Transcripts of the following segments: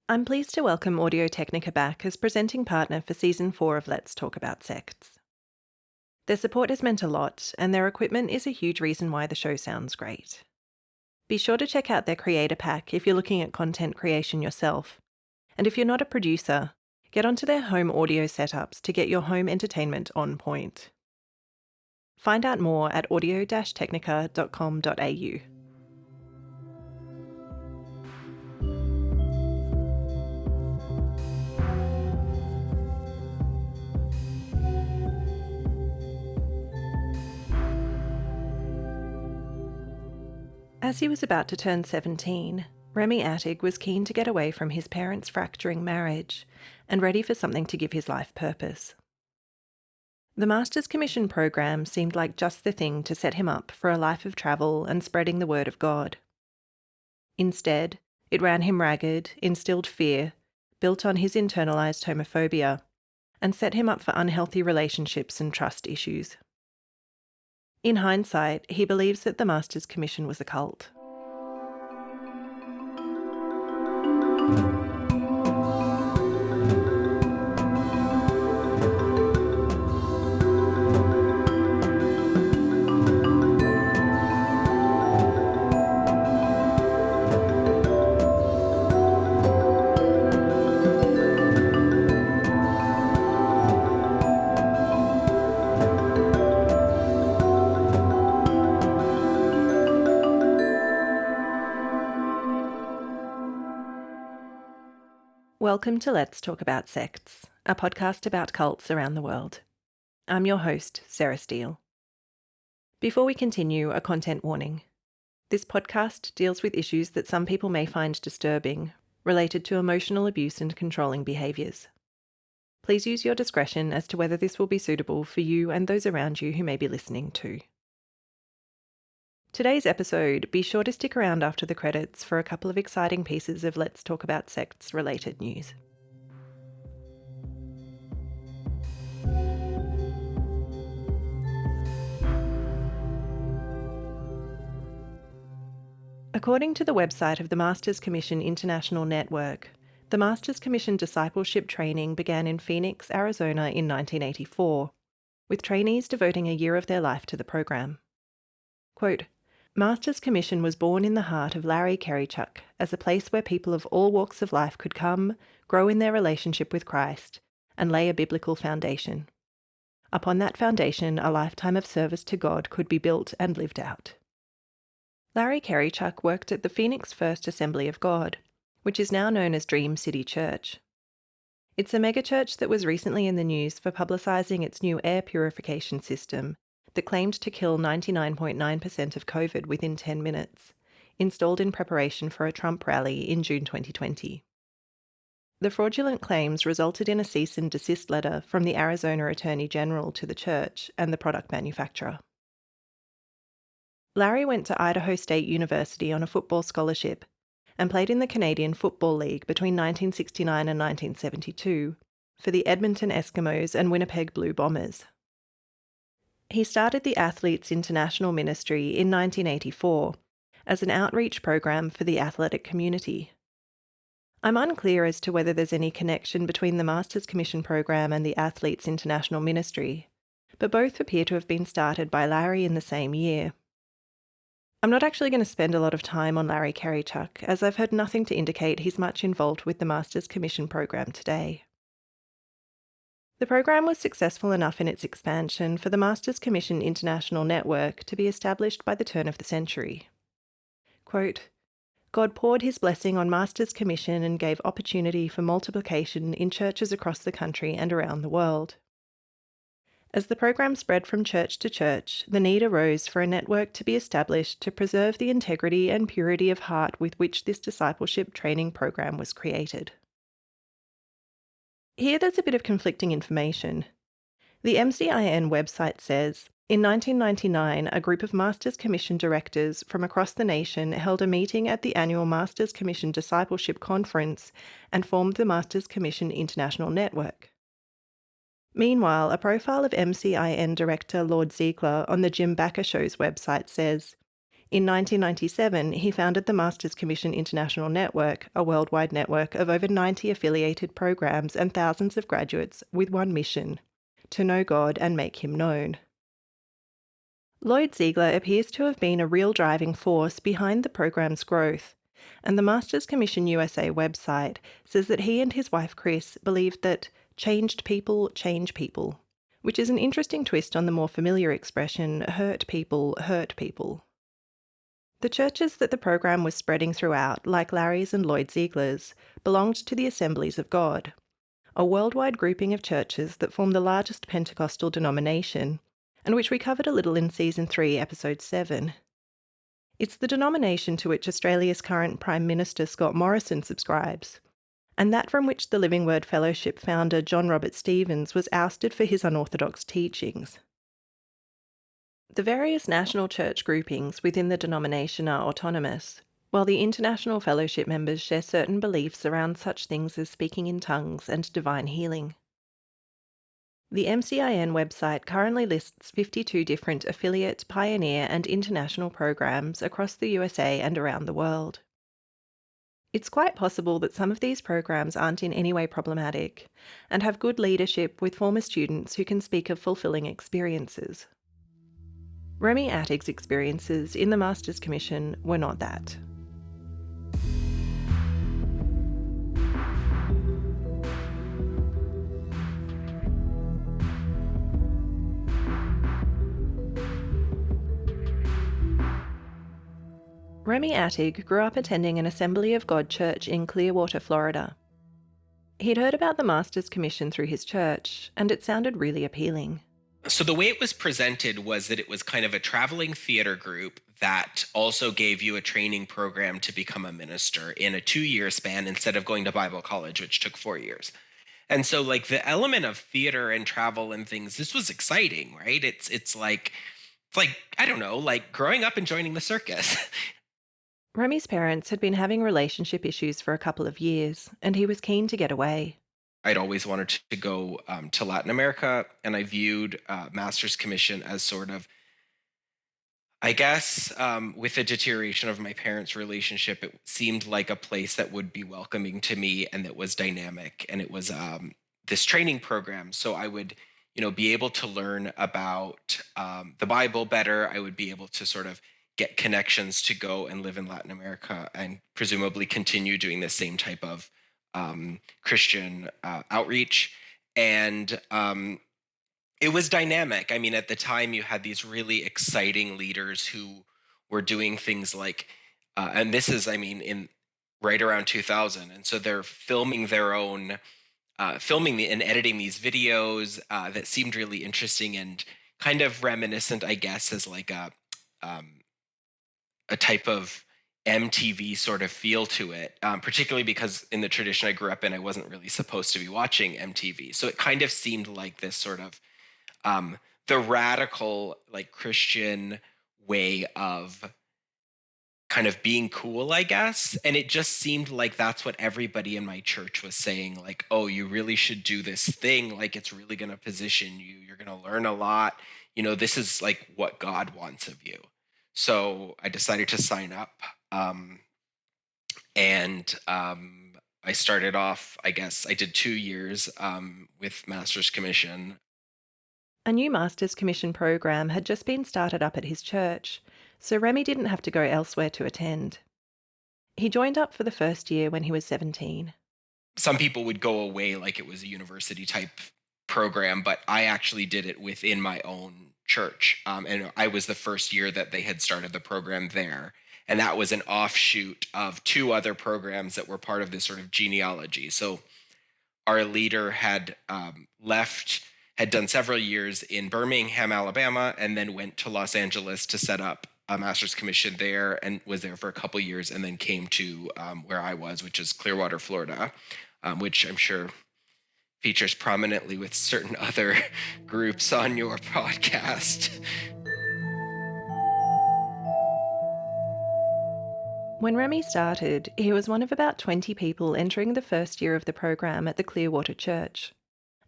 I'm pleased to welcome Audio-Technica back as presenting partner for Season 4 of Let's Talk About Sects. Their support has meant a lot, and their equipment is a huge reason why the show sounds great. Be sure to check out their creator pack if you're looking at content creation yourself. And if you're not a producer, get onto their home audio setups to get your home entertainment on point. Find out more at audio-technica.com.au. As he was about to turn 17, Remy Attig was keen to get away from his parents' fracturing marriage and ready for something to give his life purpose. The Master's Commission program seemed like just the thing to set him up for a life of travel and spreading the word of God. Instead, it ran him ragged, instilled fear, built on his internalized homophobia, and set him up for unhealthy relationships and trust issues. In hindsight, he believes that the Master's Commission was a cult. Welcome to Let's Talk About Sects, a podcast about cults around the world. I'm your host, Sarah Steele. Before we continue, a content warning. This podcast deals with issues that some people may find disturbing, related to emotional abuse and controlling behaviours. Please use your discretion as to whether this will be suitable for you and those around you who may be listening too. Today's episode, be sure to stick around after the credits for a couple of exciting pieces of Let's Talk About Sects related news. According to the website of the Masters Commission International Network, the Masters Commission discipleship training began in Phoenix, Arizona in 1984, with trainees devoting a year of their life to the program. Quote, Masters Commission was born in the heart of Larry Kerrychuk as a place where people of all walks of life could come, grow in their relationship with Christ, and lay a biblical foundation. Upon that foundation, a lifetime of service to God could be built and lived out. Larry Kerrychuk worked at the Phoenix First Assembly of God, which is now known as Dream City Church. It's a megachurch that was recently in the news for publicising its new air purification system that claimed to kill 99.9% of COVID within 10 minutes, installed in preparation for a Trump rally in June 2020. The fraudulent claims resulted in a cease and desist letter from the Arizona Attorney General to the church and the product manufacturer. Larry went to Idaho State University on a football scholarship and played in the Canadian Football League between 1969 and 1972 for the Edmonton Eskimos and Winnipeg Blue Bombers. He started the Athletes International Ministry in 1984 as an outreach program for the athletic community. I'm unclear as to whether there's any connection between the Masters Commission program and the Athletes International Ministry, but both appear to have been started by Larry in the same year. I'm not actually going to spend a lot of time on Larry Kerrychuk, as I've heard nothing to indicate he's much involved with the Masters Commission program today. The program was successful enough in its expansion for the Masters Commission International Network to be established by the turn of the century. Quote, God poured his blessing on Masters Commission and gave opportunity for multiplication in churches across the country and around the world. As the program spread from church to church, the need arose for a network to be established to preserve the integrity and purity of heart with which this discipleship training program was created. Here there's a bit of conflicting information. The MCIN website says, in 1999, a group of Masters Commission directors from across the nation held a meeting at the annual Masters Commission Discipleship Conference and formed the Masters Commission International Network. Meanwhile, a profile of MCIN director Lord Ziegler on the Jim Bakker Show's website says, In 1997, he founded the Masters Commission International Network, a worldwide network of over 90 affiliated programs and thousands of graduates with one mission: to know God and make him known. Lloyd Ziegler appears to have been a real driving force behind the program's growth, and the Masters Commission USA website says that he and his wife Chris believed that changed people change people, which is an interesting twist on the more familiar expression hurt people hurt people. The churches that the program was spreading throughout, like Larry's and Lloyd Ziegler's, belonged to the Assemblies of God, a worldwide grouping of churches that form the largest Pentecostal denomination, and which we covered a little in Season 3, Episode 7. It's the denomination to which Australia's current Prime Minister Scott Morrison subscribes, and that from which the Living Word Fellowship founder John Robert Stevens was ousted for his unorthodox teachings. The various national church groupings within the denomination are autonomous, while the international fellowship members share certain beliefs around such things as speaking in tongues and divine healing. The MCIN website currently lists 52 different affiliate, pioneer, and international programs across the USA and around the world. It's quite possible that some of these programs aren't in any way problematic and have good leadership with former students who can speak of fulfilling experiences. Remy Attig's experiences in the Masters Commission were not that. Remy Attig grew up attending an Assembly of God church in Clearwater, Florida. He'd heard about the Masters Commission through his church, and it sounded really appealing. So the way it was presented was that it was kind of a traveling theater group that also gave you a training program to become a minister in a 2-year span instead of going to Bible college, which took 4 years. And so like the element of theater and travel and things, this was exciting, right? It's like I don't know, like growing up and joining the circus. Remy's parents had been having relationship issues for a couple of years, and he was keen to get away. I'd always wanted to go to Latin America, and I viewed Master's Commission as sort of, I guess, with the deterioration of my parents' relationship, it seemed like a place that would be welcoming to me and that was dynamic. And it was this training program. So I would, be able to learn about the Bible better. I would be able to sort of get connections to go and live in Latin America and presumably continue doing the same type of Christian outreach. And it was dynamic. I mean, at the time, you had these really exciting leaders who were doing things like, and this is, I mean, in right around 2000, and so they're filming their own, and editing these videos that seemed really interesting and kind of reminiscent, I guess, as like a type of MTV sort of feel to it, particularly because in the tradition I grew up in, I wasn't really supposed to be watching MTV. So it kind of seemed like this sort of the radical, like Christian way of kind of being cool, I guess. And it just seemed like that's what everybody in my church was saying, like, oh, you really should do this thing. Like, it's really going to position you. You're going to learn a lot. This is like what God wants of you. So I decided to sign up. I started off, I guess I did 2 years with Master's Commission. A new Masters Commission program had just been started up at his church, so Remy didn't have to go elsewhere to attend. He joined up for the first year when he was 17. Some people would go away like it was a university type program, but I actually did it within my own church. And I was the first year that they had started the program there. And that was an offshoot of 2 other programs that were part of this sort of genealogy. So our leader had had done several years in Birmingham, Alabama, and then went to Los Angeles to set up a Master's Commission there and was there for a couple years and then came to where I was, which is Clearwater, Florida, which I'm sure features prominently with certain other groups on your podcast. When Remy started, he was one of about 20 people entering the first year of the program at the Clearwater Church.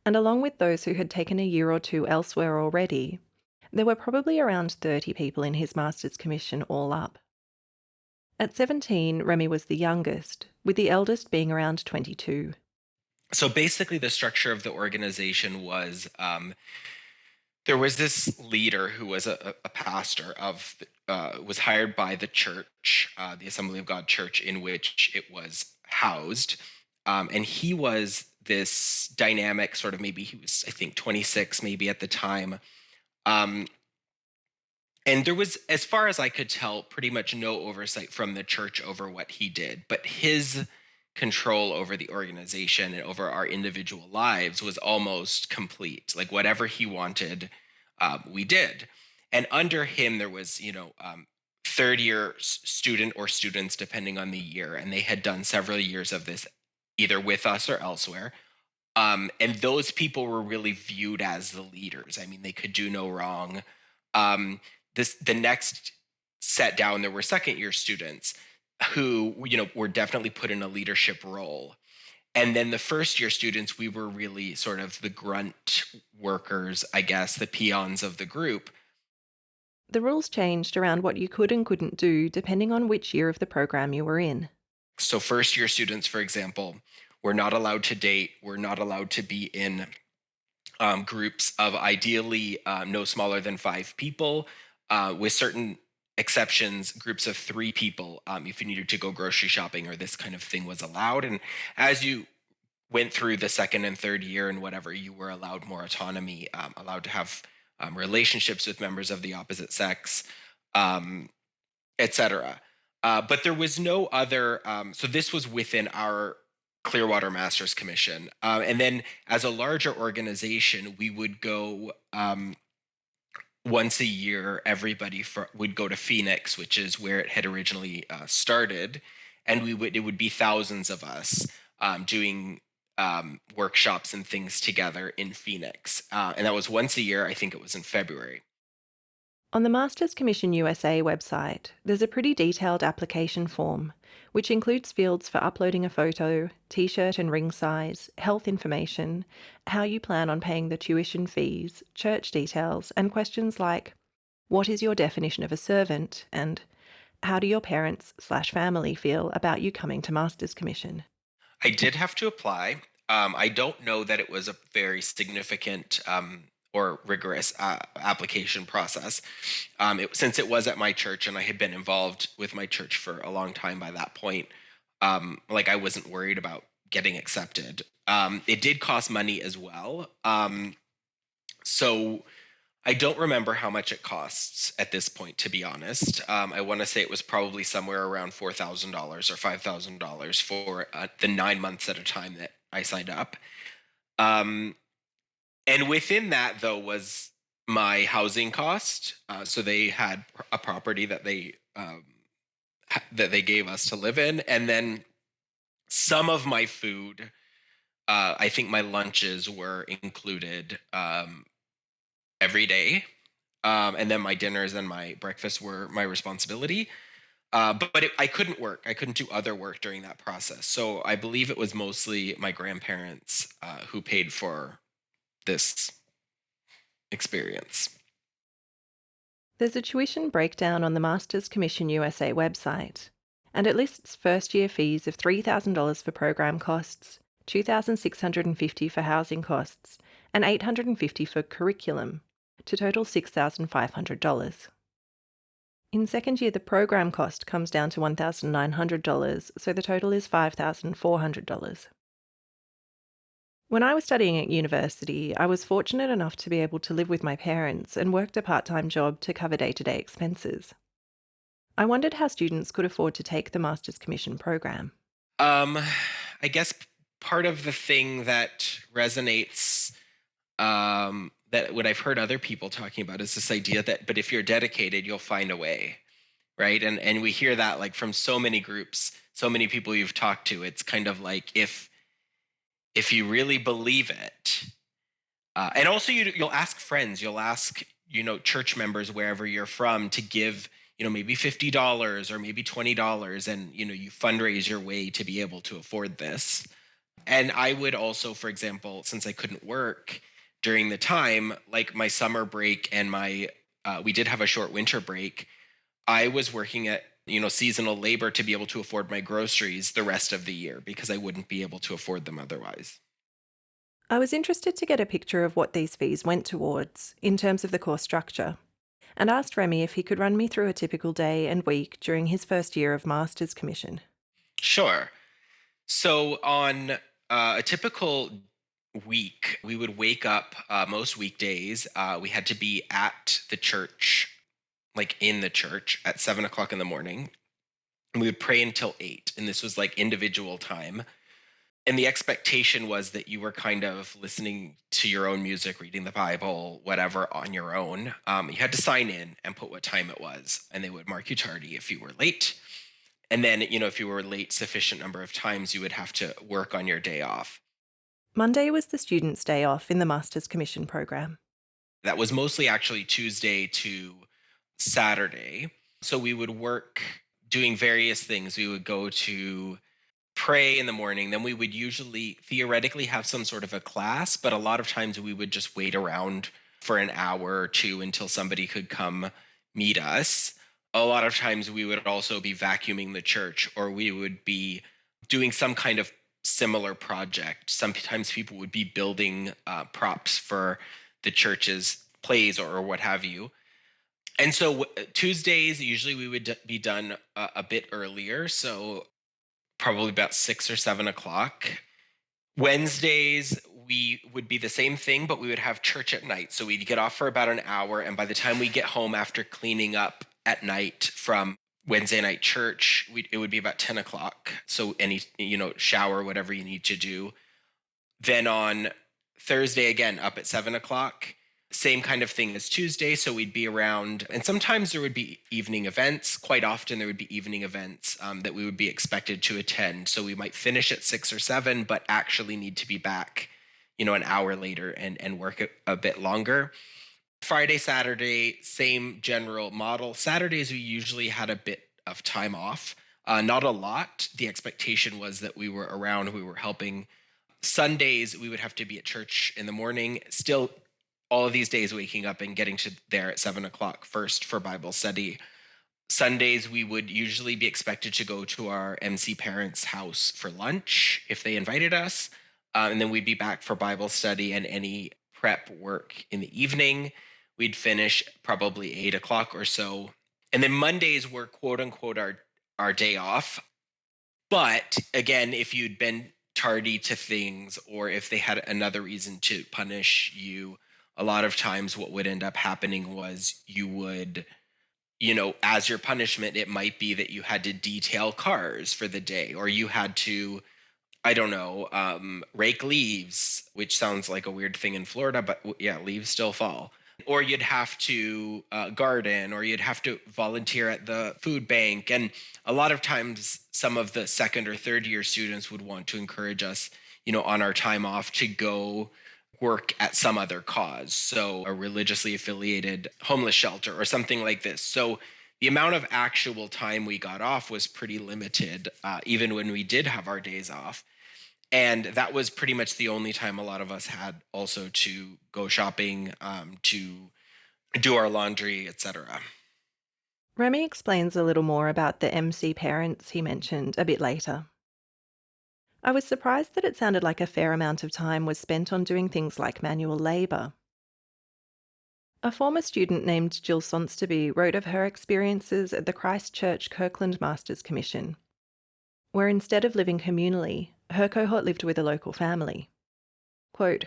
And along with those who had taken a year or 2 elsewhere already, there were probably around 30 people in his Master's Commission all up. At 17, Remy was the youngest, with the eldest being around 22. So basically, the structure of the organization was there was this leader who was a pastor of was hired by the church, the Assembly of God church in which it was housed, and he was this dynamic sort of, maybe he was, I think, 26 maybe at the time. um, and there was, as far as I could tell, pretty much no oversight from the church over what he did, but his control over the organization and over our individual lives was almost complete. Like whatever he wanted, we did. And under him, there was, third year student or students, depending on the year, and they had done several years of this either with us or elsewhere. And those people were really viewed as the leaders. I mean, they could do no wrong. Um, the next set down, there were second year students who, were definitely put in a leadership role. And then the first year students, we were really sort of the grunt workers, I guess, the peons of the group. The rules changed around what you could and couldn't do depending on which year of the program you were in. So first year students, for example, were not allowed to date, were not allowed to be in groups of ideally no smaller than 5 people, with certain exceptions, groups of 3 people, if you needed to go grocery shopping or this kind of thing was allowed. And as you went through the second and third year and whatever, you were allowed more autonomy, allowed to have relationships with members of the opposite sex, um, etc. But there was no other. So this was within our Clearwater Masters Commission, and then as a larger organization, we would go once a year. Everybody would go to Phoenix, which is where it had originally started, and it would be thousands of us doing workshops and things together in Phoenix, and that was once a year. I think it was in February. On the Masters Commission USA website, there's a pretty detailed application form, which includes fields for uploading a photo, t-shirt and ring size, health information, how you plan on paying the tuition fees, church details, and questions like, what is your definition of a servant? And how do your parents/family feel about you coming to Masters Commission? I did have to apply. I don't know that it was a very significant or rigorous application process. Since it was at my church and I had been involved with my church for a long time by that point, like I wasn't worried about getting accepted. It did cost money as well. So I don't remember how much it costs at this point, to be honest. I want to say it was probably somewhere around $4,000 or $5,000 for the 9 months at a time that I signed up. Um, and within that, though, was my housing cost. So they had a property that they gave us to live in, and then some of my food. I think my lunches were included every day, and then my dinners and my breakfasts were my responsibility. But I couldn't work. I couldn't do other work during that process. So I believe it was mostly my grandparents who paid for this experience. There's a tuition breakdown on the Masters Commission USA website, and it lists first year fees of $3,000 for program costs, $2,650 for housing costs, and $850 for curriculum, to total $6,500. In second year, the program cost comes down to $1,900, so the total is $5,400. When I was studying at university, I was fortunate enough to be able to live with my parents and worked a part-time job to cover day-to-day expenses. I wondered how students could afford to take the Masters Commission program. Um, I guess part of the thing that resonates, that what I've heard other people talking about, is this idea that, but if you're dedicated, you'll find a way, right? And we hear that like from so many groups, so many people you've talked to. It's kind of like if you really believe it, and also you'll ask friends, you'll ask church members wherever you're from to give maybe $50 or maybe $20, and you fundraise your way to be able to afford this. And I would also, for example, since I couldn't work during the time, like my summer break and my we did have a short winter break. I was working at seasonal labor to be able to afford my groceries the rest of the year because I wouldn't be able to afford them otherwise. I was interested to get a picture of what these fees went towards in terms of the course structure, and asked Remy if he could run me through a typical day and week during his first year of Master's Commission. Sure. So on a typical week, we would wake up most weekdays. We had to be at the church, like in the church, at 7 o'clock in the morning. And we would pray until 8. And this was like individual time. And the expectation was that you were kind of listening to your own music, reading the Bible, whatever, on your own. You had to sign in and put what time it was, and they would mark you tardy if you were late. And then, if you were late sufficient number of times, you would have to work on your day off. Monday was the students' day off in the Master's Commission program. That was mostly actually Tuesday to Saturday. So we would work doing various things. We would go to pray in the morning. Then we would usually theoretically have some sort of a class, but a lot of times we would just wait around for an hour or two until somebody could come meet us. A lot of times we would also be vacuuming the church, or we would be doing some kind of similar project. Sometimes people would be building props for the church's plays or what have you. And so Tuesdays, usually we would be done a bit earlier. So probably about 6 or 7 o'clock. Wednesdays, we would be the same thing, but we would have church at night. So we'd get off for about an hour. And by the time we get home after cleaning up at night from Wednesday night church, it would be about 10 o'clock. So any, shower, whatever you need to do. Then on Thursday, again, up at 7 o'clock. Same kind of thing as Tuesday. So we'd be around, and sometimes there would be evening events. Quite often, there would be evening events that we would be expected to attend. So we might finish at 6 or 7, but actually need to be back, an hour later and work a bit longer. Friday, Saturday, same general model. Saturdays, we usually had a bit of time off. Not a lot. The expectation was that we were around, we were helping. Sundays, we would have to be at church in the morning. Still, all of these days waking up and getting to there at 7 o'clock first for Bible study. Sundays, we would usually be expected to go to our MC parents' house for lunch if they invited us. And then we'd be back for Bible study and any prep work in the evening. We'd finish probably 8 o'clock or so. And then Mondays were quote unquote our day off. But again, if you'd been tardy to things or if they had another reason to punish you, a lot of times what would end up happening was you would, as your punishment, it might be that you had to detail cars for the day, or you had to, I don't know, rake leaves, which sounds like a weird thing in Florida, but yeah, leaves still fall. Or you'd have to garden, or you'd have to volunteer at the food bank. And a lot of times, some of the second or third year students would want to encourage us, on our time off to go work at some other cause. So, a religiously affiliated homeless shelter or something like this. So, the amount of actual time we got off was pretty limited, even when we did have our days off. And that was pretty much the only time a lot of us had also to go shopping, to do our laundry, etc. Remy explains a little more about the MC parents he mentioned a bit later. I was surprised that it sounded like a fair amount of time was spent on doing things like manual labour. A former student named Jill Sonsterby wrote of her experiences at the Christchurch Kirkland Masters Commission, where instead of living communally, her cohort lived with a local family. Quote,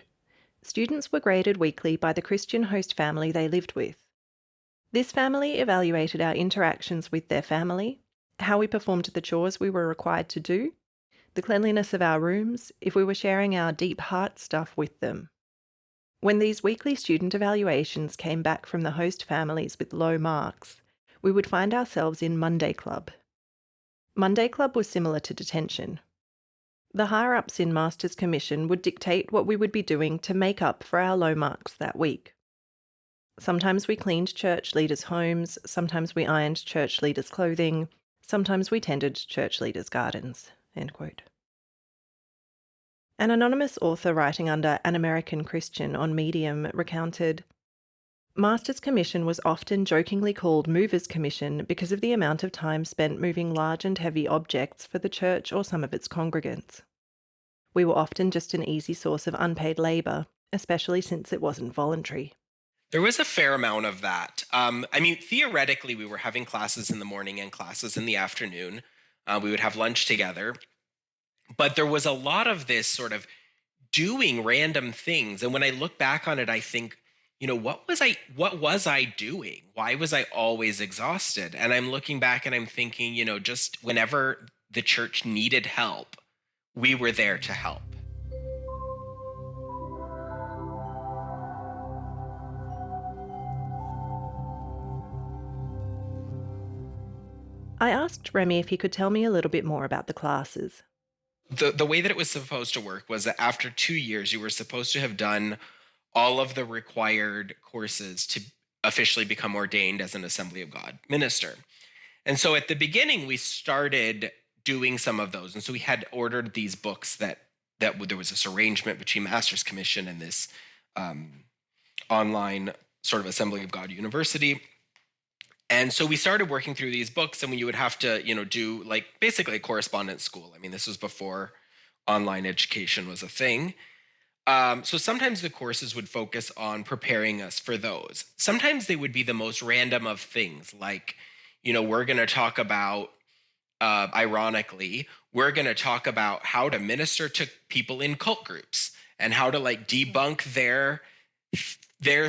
"Students were graded weekly by the Christian host family they lived with. This family evaluated our interactions with their family, how we performed the chores we were required to do, the cleanliness of our rooms, if we were sharing our deep heart stuff with them. When these weekly student evaluations came back from the host families with low marks, we would find ourselves in Monday Club. Monday Club was similar to detention. The higher-ups in Master's Commission would dictate what we would be doing to make up for our low marks that week. Sometimes we cleaned church leaders' homes, sometimes we ironed church leaders' clothing, sometimes we tended church leaders' gardens." End quote. An anonymous author writing under An American Christian on Medium recounted, Master's Commission was often jokingly called Movers Commission because of the amount of time spent moving large and heavy objects for the church or some of its congregants. We were often just an easy source of unpaid labour, especially since it wasn't voluntary. There was a fair amount of that. I mean, theoretically, we were having classes in the morning and classes in the afternoon. We would have lunch together. But there was a lot of this sort of doing random things. And when I look back on it, I think, what was I doing? Why was I always exhausted? And I'm looking back and I'm thinking, just whenever the church needed help, we were there to help. I asked Remy if he could tell me a little bit more about the classes. The way that it was supposed to work was that after 2 years, you were supposed to have done all of the required courses to officially become ordained as an Assembly of God minister. And so at the beginning, we started doing some of those. And so we had ordered these books that there was this arrangement between Master's Commission and this um, online sort of Assembly of God university. And so we started working through these books, and you would have to, do like basically a correspondence school. I mean, this was before online education was a thing. So sometimes the courses would focus on preparing us for those. Sometimes they would be the most random of things, like, we're going to talk about, ironically, we're going to talk about how to minister to people in cult groups and how to like debunk their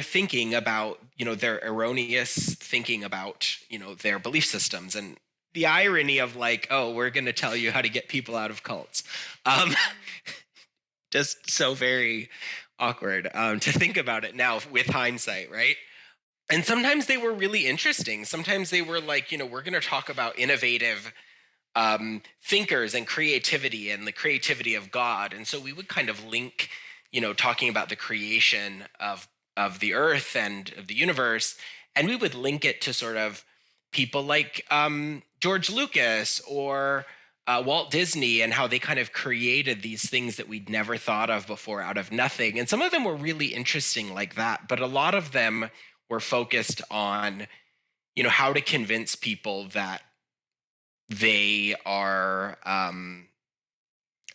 thinking about, their erroneous thinking about, their belief systems, and the irony of like, oh, we're going to tell you how to get people out of cults. Um, just so very awkward to think about it now with hindsight, right? And sometimes they were really interesting. Sometimes they were like, we're going to talk about innovative thinkers and creativity and the creativity of God. And so we would kind of link, talking about the creation of the earth and of the universe, and we would link it to sort of people like George Lucas or Walt Disney, and how they kind of created these things that we'd never thought of before out of nothing. And some of them were really interesting like that, but a lot of them were focused on, how to convince people that they are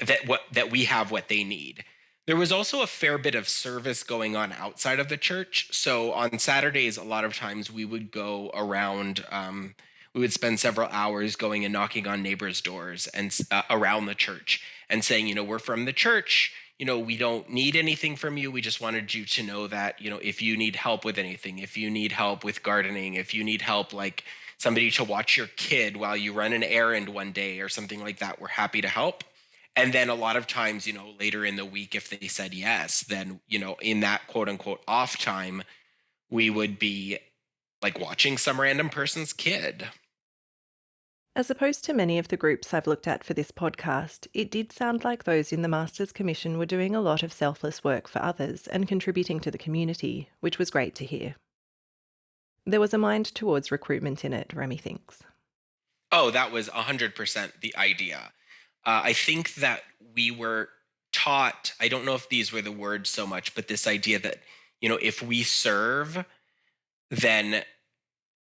that we have what they need. There was also a fair bit of service going on outside of the church. So on Saturdays, a lot of times we would go around. We would spend several hours going and knocking on neighbors' doors and around the church and saying, we're from the church. We don't need anything from you. We just wanted you to know that, if you need help with anything, if you need help with gardening, if you need help, like somebody to watch your kid while you run an errand one day or something like that, we're happy to help. And then a lot of times, later in the week, if they said yes, then, in that quote unquote off time, we would be like watching some random person's kid. As opposed to many of the groups I've looked at for this podcast, it did sound like those in the Master's Commission were doing a lot of selfless work for others and contributing to the community, which was great to hear. There was a mind towards recruitment in it, Remy thinks. Oh, that was 100% the idea. I think that we were taught, I don't know if these were the words so much, but this idea that, if we serve, then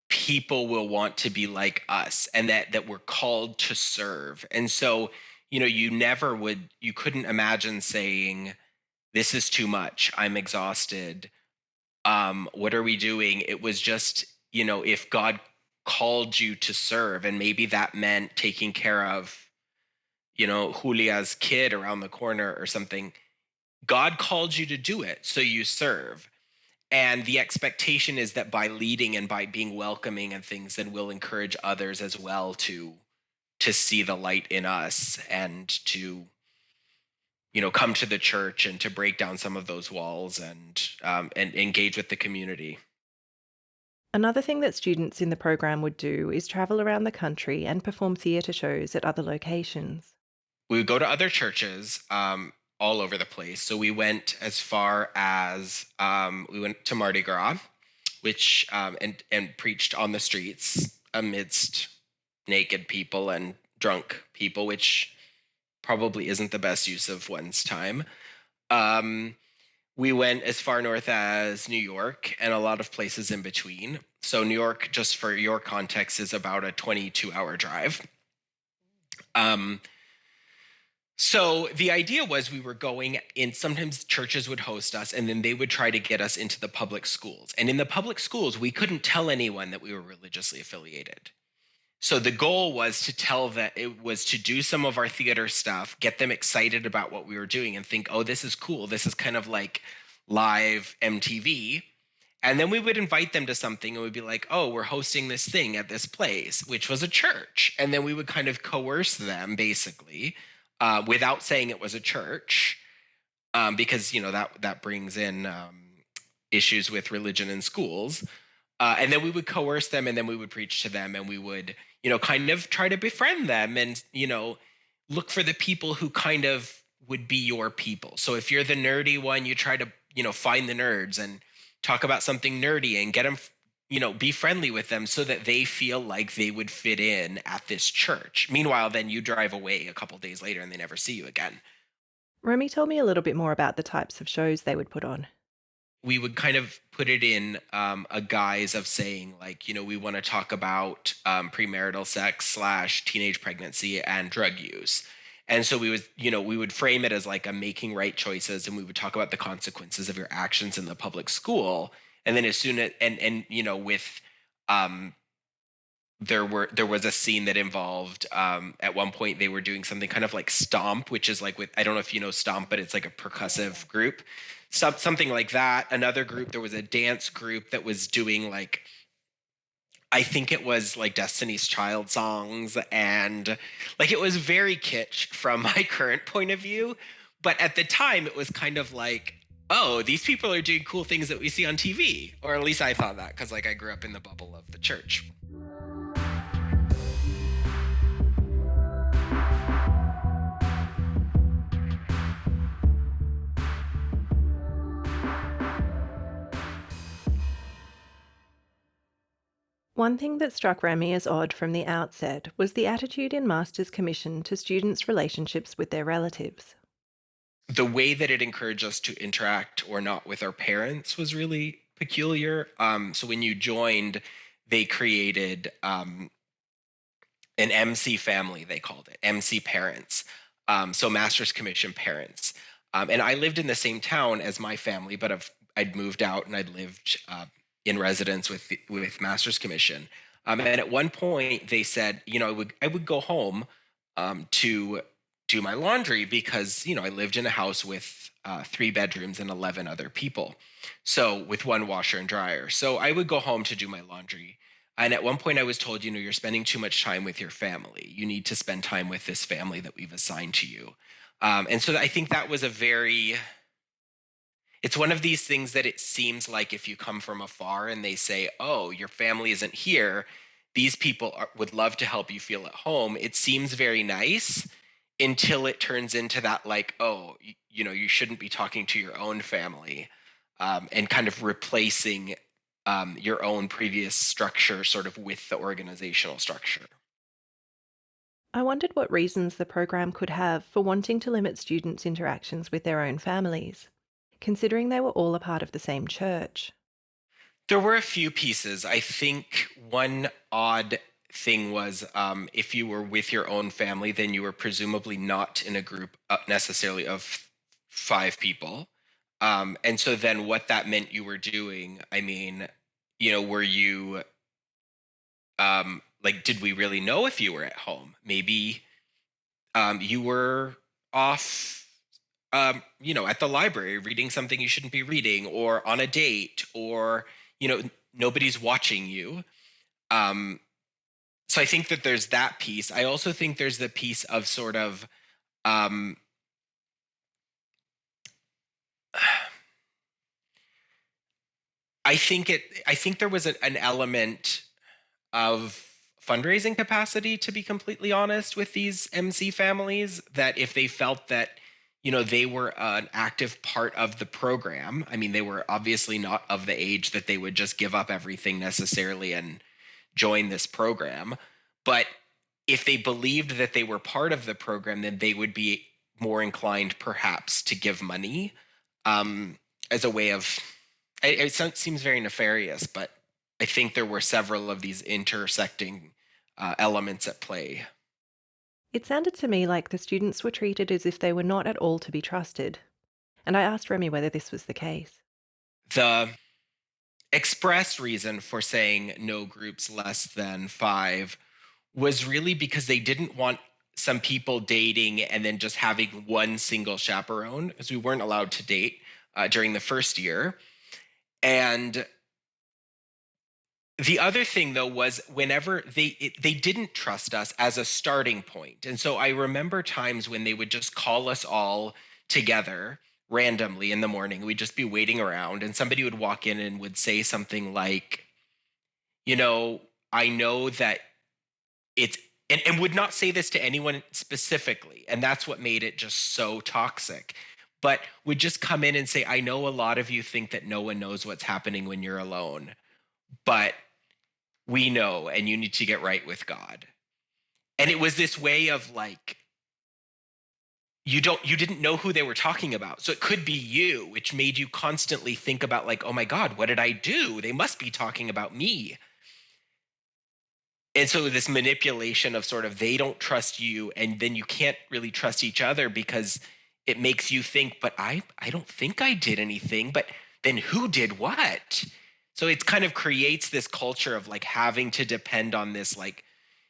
people will want to be like us, and that we're called to serve. And so, you couldn't imagine saying, this is too much, I'm exhausted, what are we doing? It was just, if God called you to serve, and maybe that meant taking care of, Julia's kid around the corner or something, God called you to do it, so you serve. And the expectation is that by leading and by being welcoming and things, then we'll encourage others as well to see the light in us and to, come to the church and to break down some of those walls and engage with the community. Another thing that students in the program would do is travel around the country and perform theatre shows at other locations. We would go to other churches all over the place. So we went as far as we went to Mardi Gras, which and preached on the streets amidst naked people and drunk people, which probably isn't the best use of one's time. Um, We went as far north as New York and a lot of places in between. So New York, just for your context, is about a 22-hour drive. Um, so the idea was we were going in, sometimes churches would host us and then they would try to get us into the public schools. And in the public schools, we couldn't tell anyone that we were religiously affiliated. So the goal was to tell that it was to do some of our theater stuff, get them excited about what we were doing and think, oh, this is cool. This is kind of like live MTV. And then we would invite them to something and we'd be like, oh, we're hosting this thing at this place, which was a church. And then we would kind of coerce them basically without saying it was a church because, that brings in issues with religion in schools. And then we would coerce them and then we would preach to them and we would, kind of try to befriend them and, look for the people who kind of would be your people. So if you're the nerdy one, you try to, find the nerds and talk about something nerdy and get them, be friendly with them so that they feel like they would fit in at this church. Meanwhile, then you drive away a couple days later and they never see you again. Remy told me a little bit more about the types of shows they would put on. We would kind of put it in a guise of saying like, we want to talk about premarital sex / teenage pregnancy and drug use. And so we would frame it as like a making right choices, and we would talk about the consequences of your actions in the public school. And then as soon as and with um, there was a scene that involved at one point they were doing something kind of like stomp, which is like with, I don't know if you know stomp, but it's like a percussive group, something like that. Another group, there was a dance group that was doing like, I think it was like Destiny's Child songs, and like it was very kitsch from my current point of view, but at the time it was kind of like, oh, these people are doing cool things that we see on TV, or at least I thought that because like I grew up in the bubble of the church. One thing that struck Remy as odd from the outset was the attitude in Master's Commission to students' relationships with their relatives. The way that it encouraged us to interact or not with our parents was really peculiar. So when you joined, they created an MC family, they called it MC parents. So Master's Commission parents. And I lived in the same town as my family, but I'd moved out and I'd lived in residence with Master's Commission. And at one point, they said, I would go home to do my laundry because I lived in a house with 3 bedrooms and 11 other people, so with one washer and dryer. So I would go home to do my laundry. And at one point, I was told, you're spending too much time with your family. You need to spend time with this family that we've assigned to you. And so I think that was it's one of these things that it seems like if you come from afar and they say, oh, your family isn't here, these people would love to help you feel at home. It seems very nice until it turns into that, like, oh, you shouldn't be talking to your own family, and kind of replacing your own previous structure sort of with the organizational structure. I wondered what reasons the program could have for wanting to limit students' interactions with their own families, considering they were all a part of the same church. There were a few pieces. I think one odd thing was if you were with your own family, then you were presumably not in a group necessarily of 5 people. And so then what that meant you were doing, I mean, were you like, did we really know if you were at home? Maybe you were off, at the library reading something you shouldn't be reading, or on a date, or nobody's watching you. Um, so I think that there's that piece. I also think there's the piece of sort of um, I think there was an element of fundraising capacity, to be completely honest, with these MC families, that if they felt that they were an active part of the program. I mean, they were obviously not of the age that they would just give up everything necessarily and join this program, but if they believed that they were part of the program, then they would be more inclined perhaps to give money. um, as a way of, seems very nefarious, but I think there were several of these intersecting elements at play. It sounded to me like the students were treated as if they were not at all to be trusted, and I asked Remy whether this was the case. The express reason for saying no groups less than five was really because they didn't want some people dating and then just having one single chaperone, because we weren't allowed to date during the first year. And the other thing, though, was whenever they didn't trust us as a starting point. And so I remember times when they would just call us all together randomly in the morning. We'd just be waiting around, and somebody would walk in and would say something like, you know, I know that it's, and would not say this to anyone specifically. And that's what made it just so toxic. But would just come in and say, I know a lot of you think that no one knows what's happening when you're alone, but we know, and you need to get right with God. And it was this way of like, you didn't know who they were talking about. So it could be you, which made you constantly think about like, oh my God, what did I do? They must be talking about me. And so this manipulation of sort of they don't trust you, and then you can't really trust each other because it makes you think, but I don't think I did anything, but then who did what? So it kind of creates this culture of like having to depend on this, like,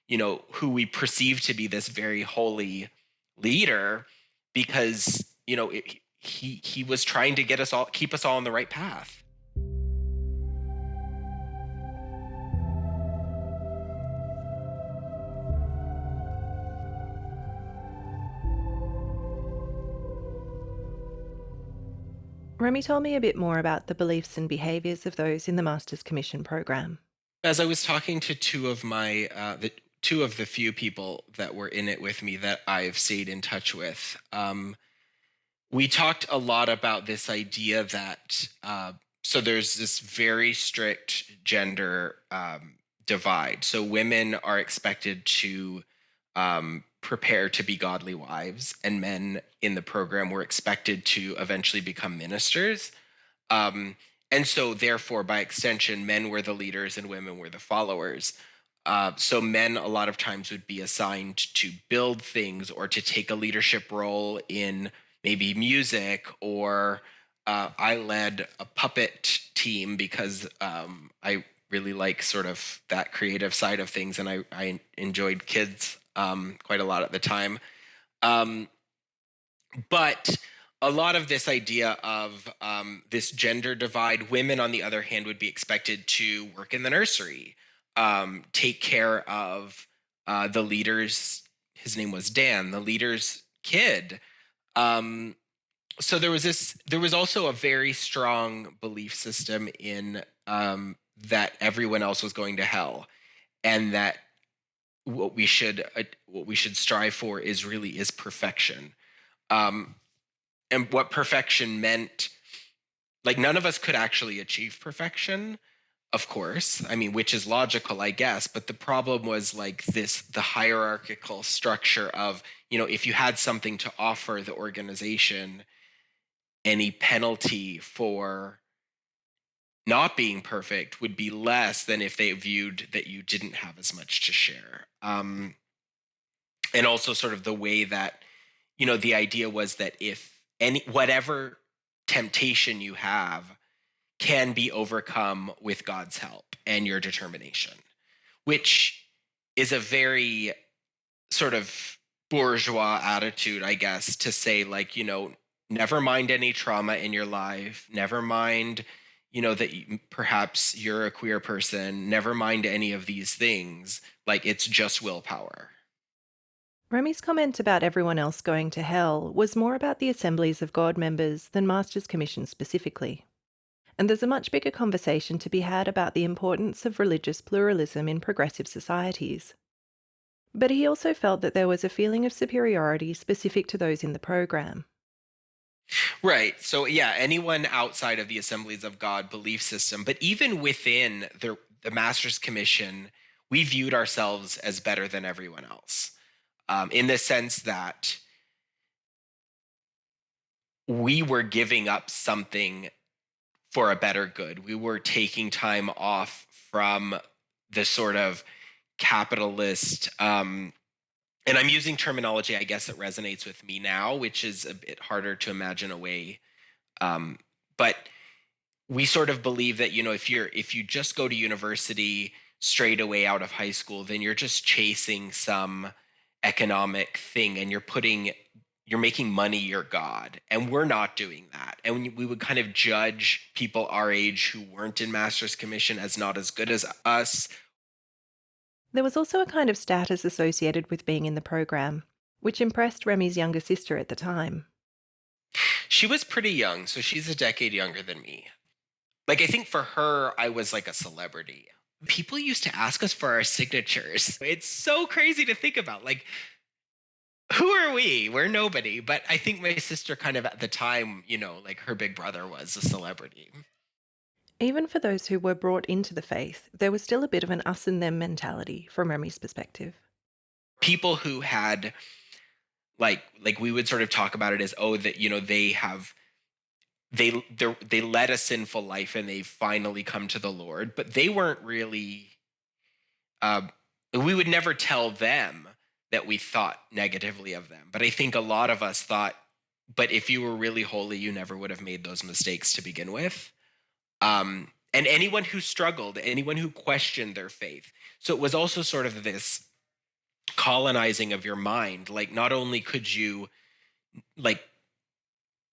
who we perceive to be this very holy leader, because he was trying to get us all, keep us all on the right path. Remy told me a bit more about the beliefs and behaviours of those in the Master's Commission program. As I was talking to two of the few people that were in it with me that I've stayed in touch with, we talked a lot about this idea that so there's this very strict gender divide. So women are expected to prepare to be godly wives, and men in the program were expected to eventually become ministers. Um, and so, therefore, by extension, men were the leaders and women were the followers. So, men a lot of times would be assigned to build things or to take a leadership role in maybe music, or I led a puppet team because I really like sort of that creative side of things, and I enjoyed kids quite a lot at the time. Um, but a lot of this idea of this gender divide, women, on the other hand, would be expected to work in the nursery, take care of the leader's, his name was Dan, the leader's kid. Um, so there was also a very strong belief system in that everyone else was going to hell, and that what we should strive for is perfection. Um, and what perfection meant, like, none of us could actually achieve perfection, of course, I mean, which is logical, I guess, but the problem was like the hierarchical structure of, if you had something to offer the organization, any penalty for not being perfect would be less than if they viewed that you didn't have as much to share. And also sort of the way that, the idea was that if any whatever temptation you have can be overcome with God's help and your determination, which is a very sort of bourgeois attitude, I guess, to say, like, never mind any trauma in your life, never mind, that perhaps you're a queer person, never mind any of these things. Like, it's just willpower. Remy's comment about everyone else going to hell was more about the Assemblies of God members than Master's Commission specifically. And there's a much bigger conversation to be had about the importance of religious pluralism in progressive societies. But he also felt that there was a feeling of superiority specific to those in the program. Right. So, yeah, anyone outside of the Assemblies of God belief system, but even within the Master's Commission, we viewed ourselves as better than everyone else, in the sense that we were giving up something for a better good. We were taking time off from the sort of capitalist, and I'm using terminology, I guess, that resonates with me now, which is a bit harder to imagine away. But we sort of believe that, if you just go to university straight away out of high school, then you're just chasing some economic thing, and you're making money your god, and we're not doing that. And we would kind of judge people our age who weren't in master's commission as not as good as us. There was also a kind of status associated with being in the program, which impressed Remy's younger sister at the time. She was pretty young, so she's a decade younger than me. Like, I think for her, I was like a celebrity. People used to ask us for our signatures. It's so crazy to think about. Like, who are we? We're nobody. But I think my sister kind of at the time, like her big brother was a celebrity. Even for those who were brought into the faith, there was still a bit of an us and them mentality from Remy's perspective. People who had like we would sort of talk about it as, oh, that they led a sinful life and they finally come to the Lord, but they weren't really. Uh, we would never tell them that we thought negatively of them. But I think a lot of us thought, but if you were really holy, you never would have made those mistakes to begin with. And anyone who struggled, anyone who questioned their faith. So it was also sort of this colonizing of your mind. Like, not only could you, like,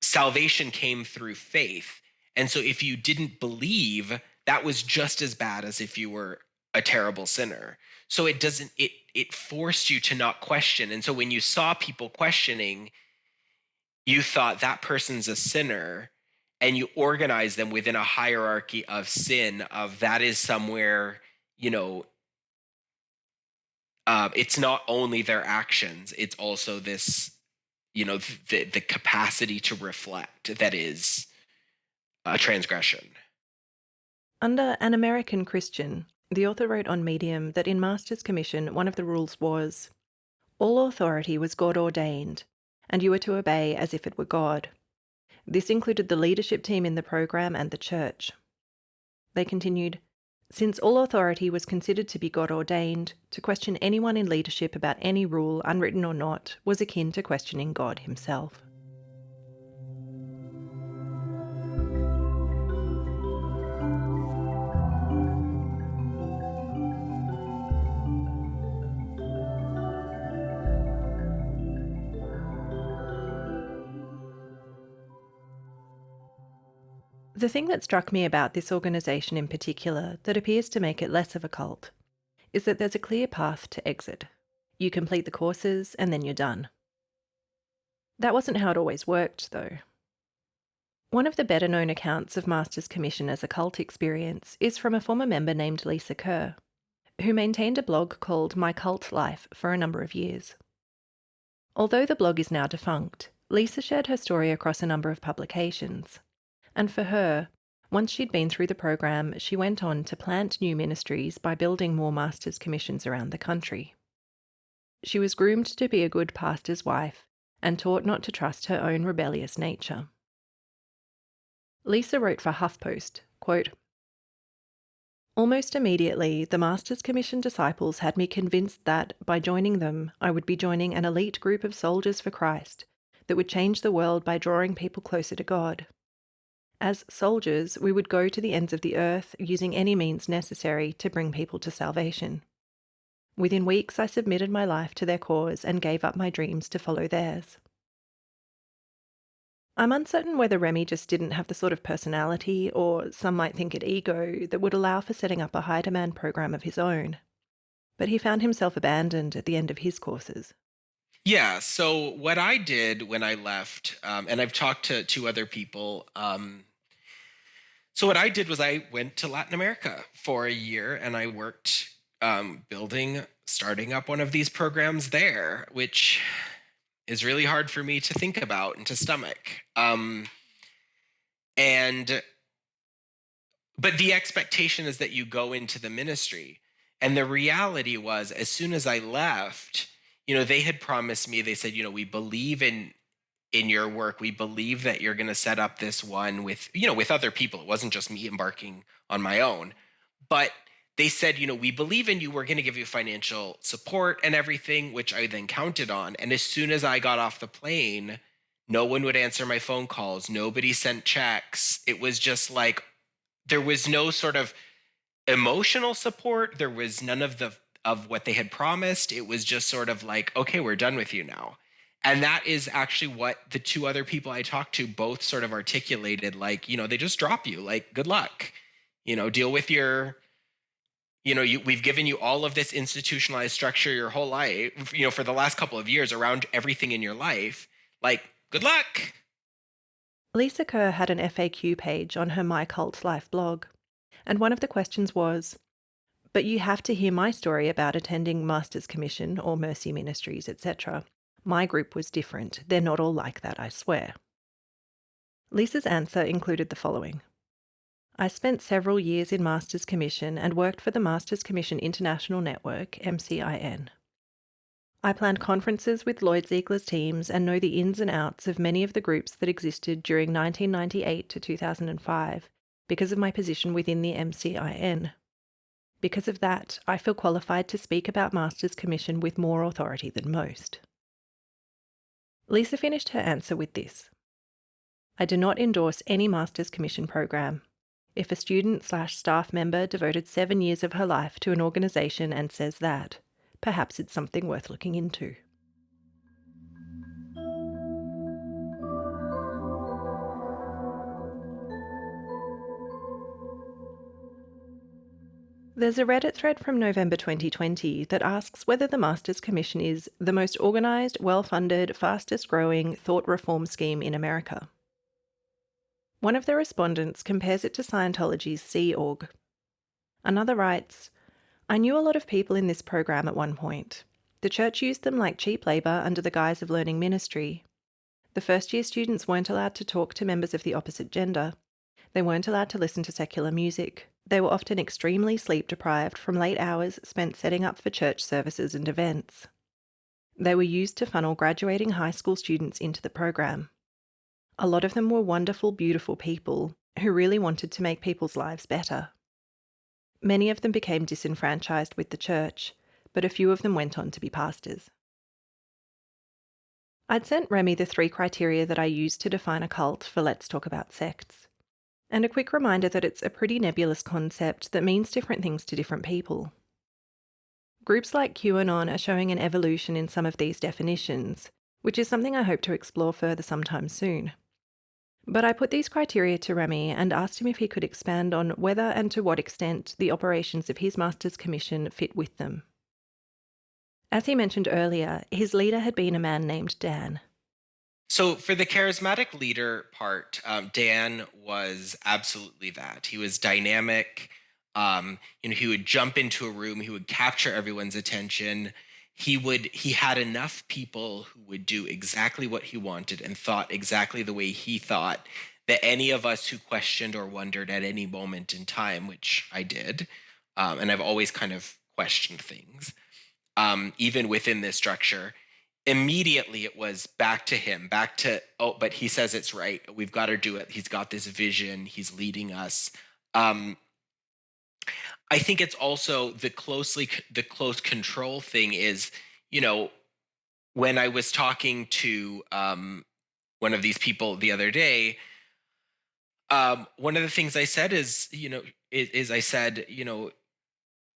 salvation came through faith. And so if you didn't believe, that was just as bad as if you were a terrible sinner. So it forced you to not question. And so when you saw people questioning, you thought that person's a sinner, and you organize them within a hierarchy of sin, of that is somewhere, you know it's not only their actions, it's also this, the capacity to reflect, that is a transgression. Under An American Christian, the author wrote on Medium that in Master's Commission, one of the rules was all authority was God ordained, and you were to obey as if it were God. This included the leadership team in the program and the church. They continued, since all authority was considered to be God ordained, to question anyone in leadership about any rule, unwritten or not, was akin to questioning God himself. The thing that struck me about this organisation in particular, that appears to make it less of a cult, is that there's a clear path to exit. You complete the courses and then you're done. That wasn't how it always worked, though. One of the better known accounts of Master's Commission as a cult experience is from a former member named Lisa Kerr, who maintained a blog called My Cult Life for a number of years. Although the blog is now defunct, Lisa shared her story across a number of publications. And for her, once she'd been through the program, she went on to plant new ministries by building more Master's Commissions around the country. She was groomed to be a good pastor's wife and taught not to trust her own rebellious nature. Lisa wrote for HuffPost, quote, almost immediately, the Master's Commission disciples had me convinced that, by joining them, I would be joining an elite group of soldiers for Christ that would change the world by drawing people closer to God. As soldiers, we would go to the ends of the earth using any means necessary to bring people to salvation. Within weeks, I submitted my life to their cause and gave up my dreams to follow theirs. I'm uncertain whether Remy just didn't have the sort of personality, or some might think it ego, that would allow for setting up a high-demand program of his own. But he found himself abandoned at the end of his courses. Yeah. So what I did when I left, and I've talked to two other people. So what I did was I went to Latin America for a year, and I worked starting up one of these programs there, which is really hard for me to think about and to stomach. And but the expectation is that you go into the ministry. And the reality was, as soon as I left, they had promised me, they said, we believe in in your work. We believe that you're going to set up this one with, with other people. It wasn't just me embarking on my own. But they said, we believe in you. We're going to give you financial support and everything, which I then counted on. And as soon as I got off the plane, no one would answer my phone calls. Nobody sent checks. It was just like there was no sort of emotional support. There was none of what they had promised. It was just sort of like, okay, we're done with you now. And that is actually what the two other people I talked to both sort of articulated, like, they just drop you, like, good luck. Deal with your, we've given you all of this institutionalized structure your whole life, for the last couple of years around everything in your life. Like, good luck. Lisa Kerr had an FAQ page on her My Cult Life blog, and one of the questions was, "But you have to hear my story about attending Master's Commission or Mercy Ministries, etc. My group was different. They're not all like that, I swear." Lisa's answer included the following. "I spent several years in Master's Commission and worked for the Master's Commission International Network, MCIN. I planned conferences with Lloyd Ziegler's teams and know the ins and outs of many of the groups that existed during 1998 to 2005 because of my position within the MCIN. Because of that, I feel qualified to speak about Master's Commission with more authority than most." Lisa finished her answer with this. "I do not endorse any Master's Commission program. If a student/staff member devoted 7 years of her life to an organisation and says that, perhaps it's something worth looking into." There's a Reddit thread from November 2020 that asks whether the Master's Commission is the most organised, well-funded, fastest-growing thought reform scheme in America. One of the respondents compares it to Scientology's Sea Org. Another writes, "I knew a lot of people in this program at one point. The church used them like cheap labour under the guise of learning ministry. The first-year students weren't allowed to talk to members of the opposite gender. They weren't allowed to listen to secular music. They were often extremely sleep-deprived from late hours spent setting up for church services and events. They were used to funnel graduating high school students into the program. A lot of them were wonderful, beautiful people who really wanted to make people's lives better. Many of them became disenfranchised with the church, but a few of them went on to be pastors." I'd sent Remy the 3 criteria that I used to define a cult for Let's Talk About Sects, and a quick reminder that it's a pretty nebulous concept that means different things to different people. Groups like QAnon are showing an evolution in some of these definitions, which is something I hope to explore further sometime soon. But I put these criteria to Remy and asked him if he could expand on whether and to what extent the operations of his Master's Commission fit with them. As he mentioned earlier, his leader had been a man named Dan. So for the charismatic leader part, Dan was absolutely that. He was dynamic. He would jump into a room. He would capture everyone's attention. He had enough people who would do exactly what he wanted and thought exactly the way he thought, that any of us who questioned or wondered at any moment in time, which I did, and I've always kind of questioned things, even within this structure, immediately it was back to him, back to, oh, but he says it's right. We've got to do it. He's got this vision. He's leading us. Um, I think it's also the close control thing is, you know, when I was talking to one of these people the other day, one of the things I said is, is I said,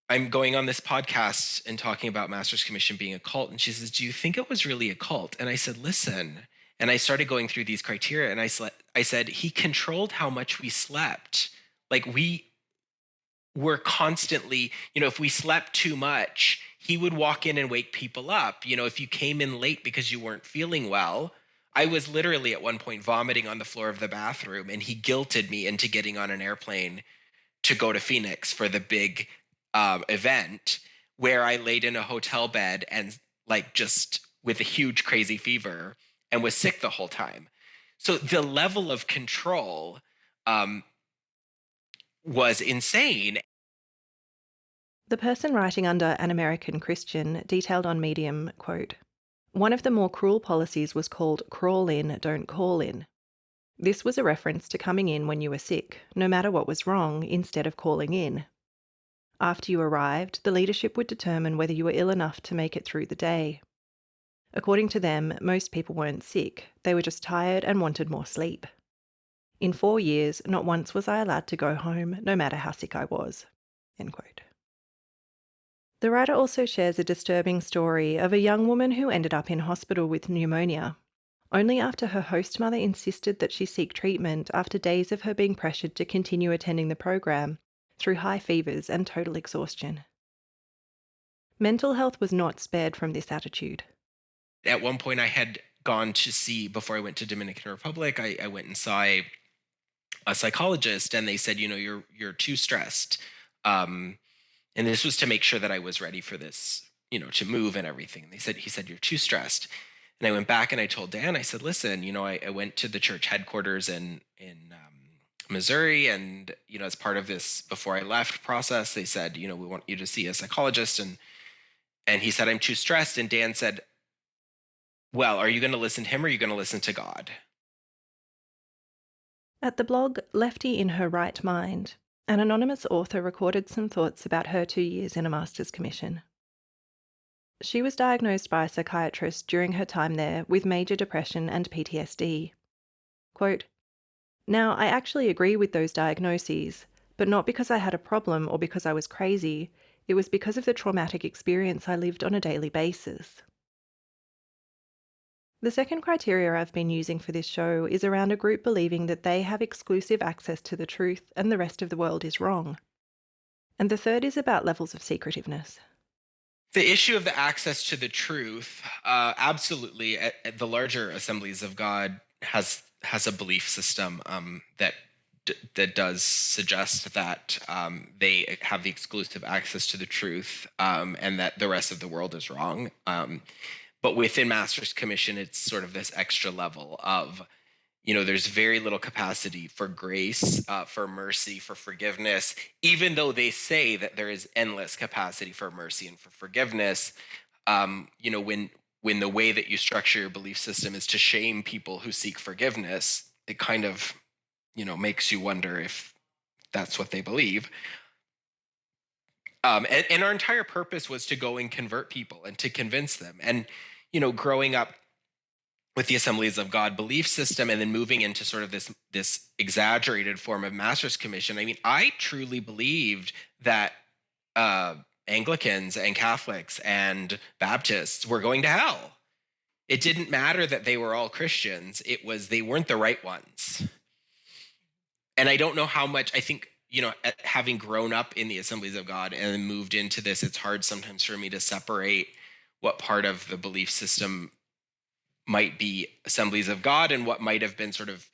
I'm going on this podcast and talking about Master's Commission being a cult. And she says, "Do you think it was really a cult?" And I said, "Listen." And I started going through these criteria and I said, he controlled how much we slept. Like we were constantly, if we slept too much, he would walk in and wake people up. If you came in late because you weren't feeling well, I was literally at one point vomiting on the floor of the bathroom and he guilted me into getting on an airplane to go to Phoenix for the big event, where I laid in a hotel bed and like just with a huge crazy fever and was sick the whole time. So the level of control um, was insane. The person writing under An American Christian detailed on Medium, quote, One of the more cruel policies was called crawl in, don't call in. This was a reference to coming in when you were sick, no matter what was wrong, instead of calling in. After you arrived, the leadership would determine whether you were ill enough to make it through the day. According to them, most people weren't sick, they were just tired and wanted more sleep. In 4 years, not once was I allowed to go home, no matter how sick I was. End quote. The writer also shares a disturbing story of a young woman who ended up in hospital with pneumonia, only after her host mother insisted that she seek treatment after days of her being pressured to continue attending the program through high fevers and total exhaustion. Mental health was not spared from this attitude. At one point, I had gone to see, before I went to Dominican Republic, I went and saw a psychologist, and they said, you're too stressed. And this was to make sure that I was ready for this, to move and everything. He said, you're too stressed. And I went back and I told Dan, I said, listen, I went to the church headquarters in Missouri, and as part of this before I left process, they said, we want you to see a psychologist, and he said, I'm too stressed. And Dan said, well, are you going to listen to him, or are you going to listen to God? At the blog Lefty in Her Right Mind, an anonymous author recorded some thoughts about her 2 years in a master's commission. She was diagnosed by a psychiatrist during her time there with major depression and PTSD. Quote, "Now, I actually agree with those diagnoses, but not because I had a problem or because I was crazy. It was because of the traumatic experience I lived on a daily basis." The second criteria I've been using for this show is around a group believing that they have exclusive access to the truth and the rest of the world is wrong. And the third is about levels of secretiveness. The issue of the access to the truth, absolutely. At the larger Assemblies of God has a belief system that does suggest that they have the exclusive access to the truth, and that the rest of the world is wrong. But within Master's Commission, it's sort of this extra level of, there's very little capacity for grace, for mercy, for forgiveness, even though they say that there is endless capacity for mercy and for forgiveness. When the way that you structure your belief system is to shame people who seek forgiveness, it kind of, makes you wonder if that's what they believe. And our entire purpose was to go and convert people and to convince them. And, growing up with the Assemblies of God belief system and then moving into sort of this exaggerated form of Master's Commission, I mean, I truly believed that Anglicans and Catholics and Baptists were going to hell. It didn't matter that they were all Christians. It was they weren't the right ones. And I don't know how much, I think, having grown up in the Assemblies of God and then moved into this, it's hard sometimes for me to separate what part of the belief system might be Assemblies of God and what might have been sort of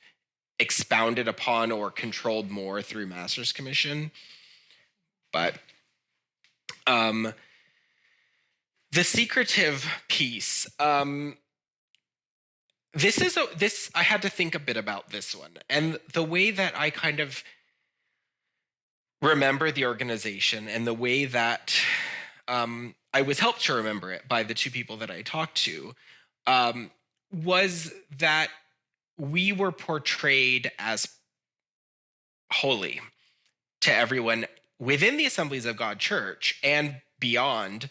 expounded upon or controlled more through Master's Commission. But the secretive piece, this I had to think a bit about this one, and the way that I kind of remember the organization and the way that I was helped to remember it by the two people that I talked to, was that we were portrayed as holy to everyone within the Assemblies of God Church and beyond.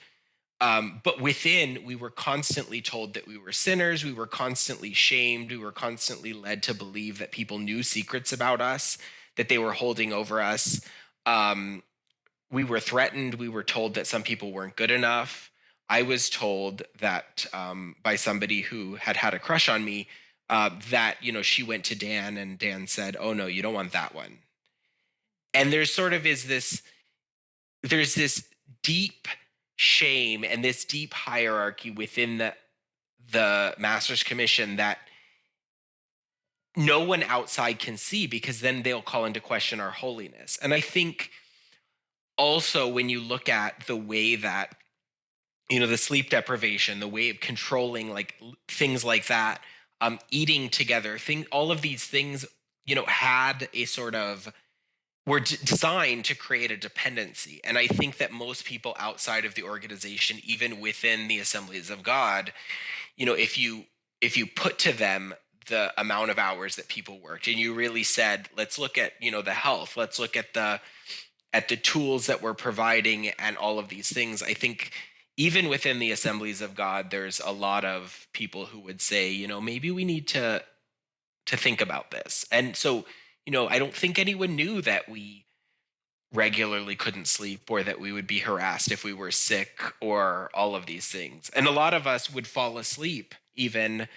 But within, we were constantly told that we were sinners. We were constantly shamed. We were constantly led to believe that people knew secrets about us, that they were holding over us. We were threatened. We were told that some people weren't good enough. I was told that by somebody who had a crush on me, that she went to Dan and Dan said, "Oh no, you don't want that one." And there's this deep shame and this deep hierarchy within the Master's Commission that no one outside can see, because then they'll call into question our holiness. And I think also when you look at the way that, the sleep deprivation, the way of controlling, like things like that, eating together, all of these things, had a sort of were designed to create a dependency. And I think that most people outside of the organization, even within the Assemblies of God, if you put to them the amount of hours that people worked, and you really said, let's look at the health, let's look at the tools that we're providing and all of these things, I think even within the Assemblies of God, there's a lot of people who would say, maybe we need to think about this. And so, I don't think anyone knew that we regularly couldn't sleep, or that we would be harassed if we were sick, or all of these things. And a lot of us would fall asleep even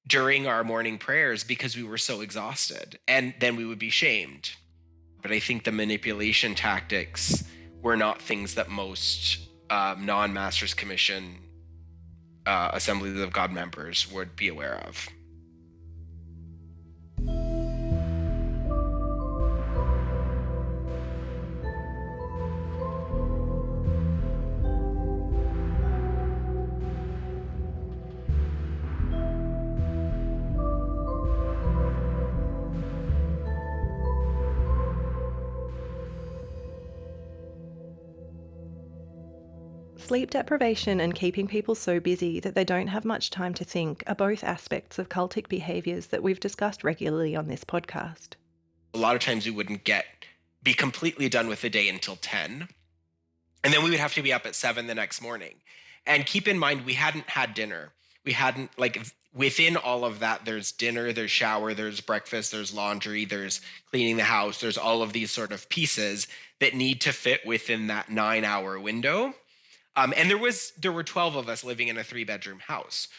during our morning prayers because we were so exhausted, and then we would be shamed. But I think the manipulation tactics were not things that most non-Masters Commission Assemblies of God members would be aware of. Sleep deprivation and keeping people so busy that they don't have much time to think are both aspects of cultic behaviours that we've discussed regularly on this podcast. A lot of times we wouldn't be completely done with the day until 10. And then we would have to be up at 7 the next morning. And keep in mind, we hadn't had dinner. We hadn't, within all of that, there's dinner, there's shower, there's breakfast, there's laundry, there's cleaning the house, there's all of these sort of pieces that need to fit within that 9-hour window. And there were 12 of us living in a 3-bedroom house.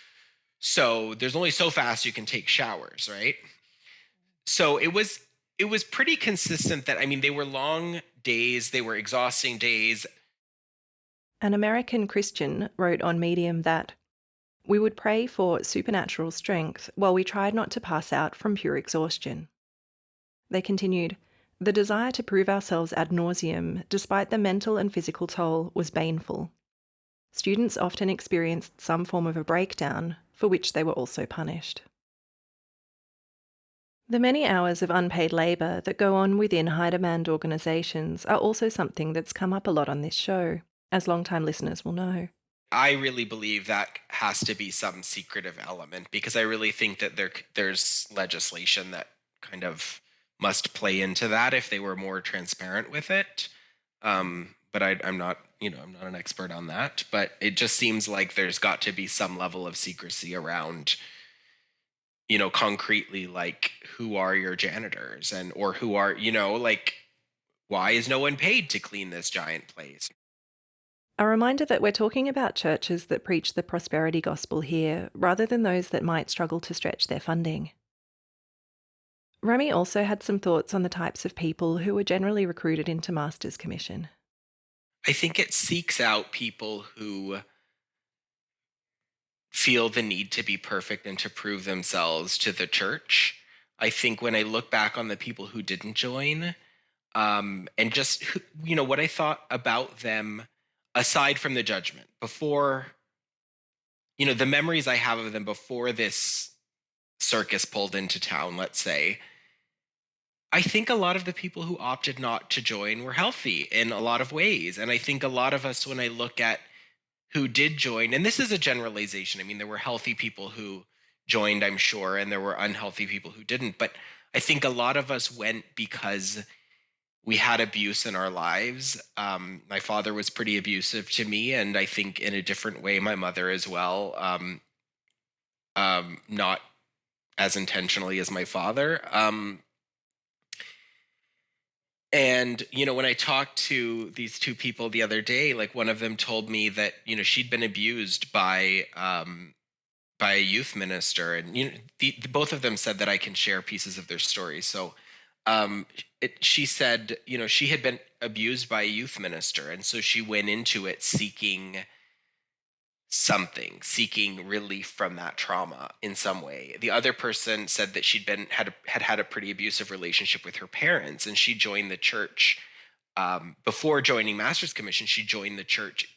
So there's only so fast you can take showers, right? So it was pretty consistent that, they were long days, they were exhausting days. An American Christian wrote on Medium that we would pray for supernatural strength while we tried not to pass out from pure exhaustion. They continued, the desire to prove ourselves ad nauseum, despite the mental and physical toll, was baneful. Students often experienced some form of a breakdown, for which they were also punished. The many hours of unpaid labour that go on within high-demand organisations are also something that's come up a lot on this show, as long-time listeners will know. I really believe that has to be some secretive element, because I really think that there's legislation that kind of must play into that if they were more transparent with it. But I'm not, I'm not an expert on that. But it just seems like there's got to be some level of secrecy around, concretely, like, who are your janitors, or who are, why is no one paid to clean this giant place? A reminder that we're talking about churches that preach the prosperity gospel here, rather than those that might struggle to stretch their funding. Remy also had some thoughts on the types of people who were generally recruited into Masters Commission. I think it seeks out people who feel the need to be perfect and to prove themselves to the church. I think when I look back on the people who didn't join, and just what I thought about them, aside from the judgment, before, the memories I have of them before this circus pulled into town, let's say, I think a lot of the people who opted not to join were healthy in a lot of ways. And I think a lot of us, when I look at who did join, and this is a generalization, there were healthy people who joined, I'm sure, and there were unhealthy people who didn't. But I think a lot of us went because we had abuse in our lives. My father was pretty abusive to me, and I think in a different way, my mother as well. Not as intentionally as my father. And, when I talked to these two people the other day, like, one of them told me that, she'd been abused by a youth minister. And, both of them said that I can share pieces of their stories. So she said, she had been abused by a youth minister. And so she went into it seeking relief from that trauma in some way. The other person said that had a pretty abusive relationship with her parents, and she joined the church. Before joining Masters Commission, she joined the church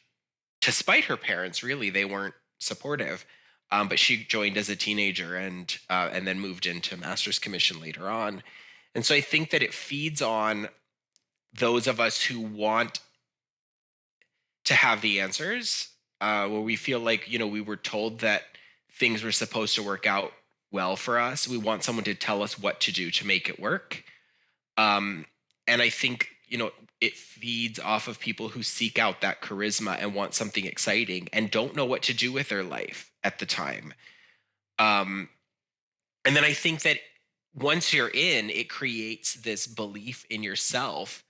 to spite her parents. Really, they weren't supportive, but she joined as a teenager, and then moved into Masters Commission later on. And so I think that it feeds on those of us who want to have the answers, where we feel like, we were told that things were supposed to work out well for us. We want someone to tell us what to do to make it work. Um, and I think, it feeds off of people who seek out that charisma and want something exciting and don't know what to do with their life at the time. Um, and then I think that once you're in, it creates this belief in yourself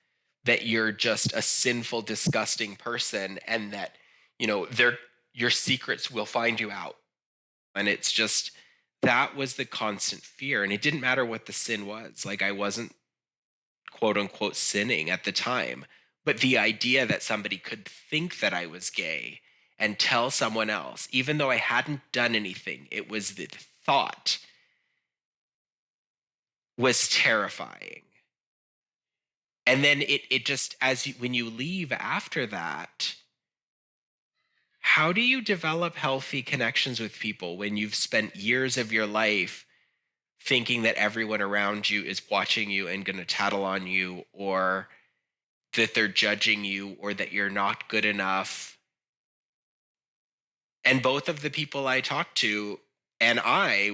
that you're just a sinful, disgusting person, and that, your secrets will find you out. And it's just, that was the constant fear. And it didn't matter what the sin was. Like, I wasn't quote unquote sinning at the time. But the idea that somebody could think that I was gay and tell someone else, even though I hadn't done anything, it was the thought, was terrifying. And then it just, when you leave after that, how do you develop healthy connections with people when you've spent years of your life thinking that everyone around you is watching you and going to tattle on you, or that they're judging you, or that you're not good enough? And both of the people I talked to and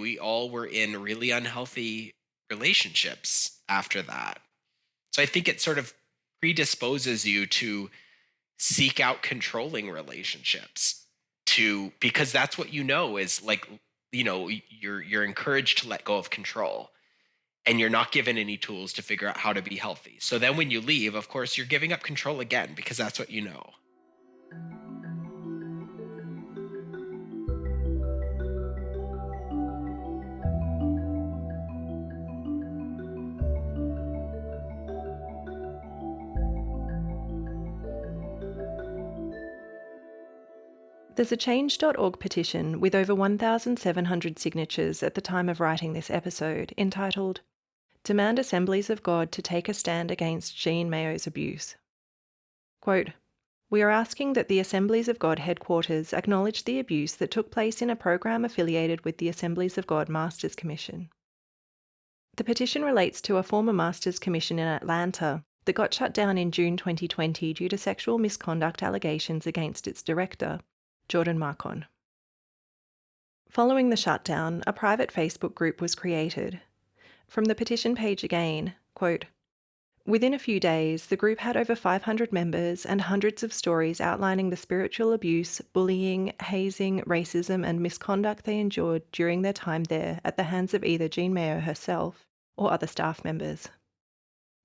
we all were in really unhealthy relationships after that. So I think it sort of predisposes you to seek out controlling relationships, because that's what, is like, you're encouraged to let go of control, and you're not given any tools to figure out how to be healthy. So then when you leave, of course, you're giving up control again, because that's what you know. There's a change.org petition with over 1,700 signatures at the time of writing this episode entitled, "Demand Assemblies of God to take a stand against Jean Mayo's abuse." Quote, "We are asking that the Assemblies of God headquarters acknowledge the abuse that took place in a program affiliated with the Assemblies of God Masters Commission." The petition relates to a former Masters Commission in Atlanta that got shut down in June 2020 due to sexual misconduct allegations against its director, Jordan Marcon. Following the shutdown, a private Facebook group was created. From the petition page again, quote, "Within a few days, the group had over 500 members and hundreds of stories outlining the spiritual abuse, bullying, hazing, racism, and misconduct they endured during their time there at the hands of either Jean Mayo herself or other staff members."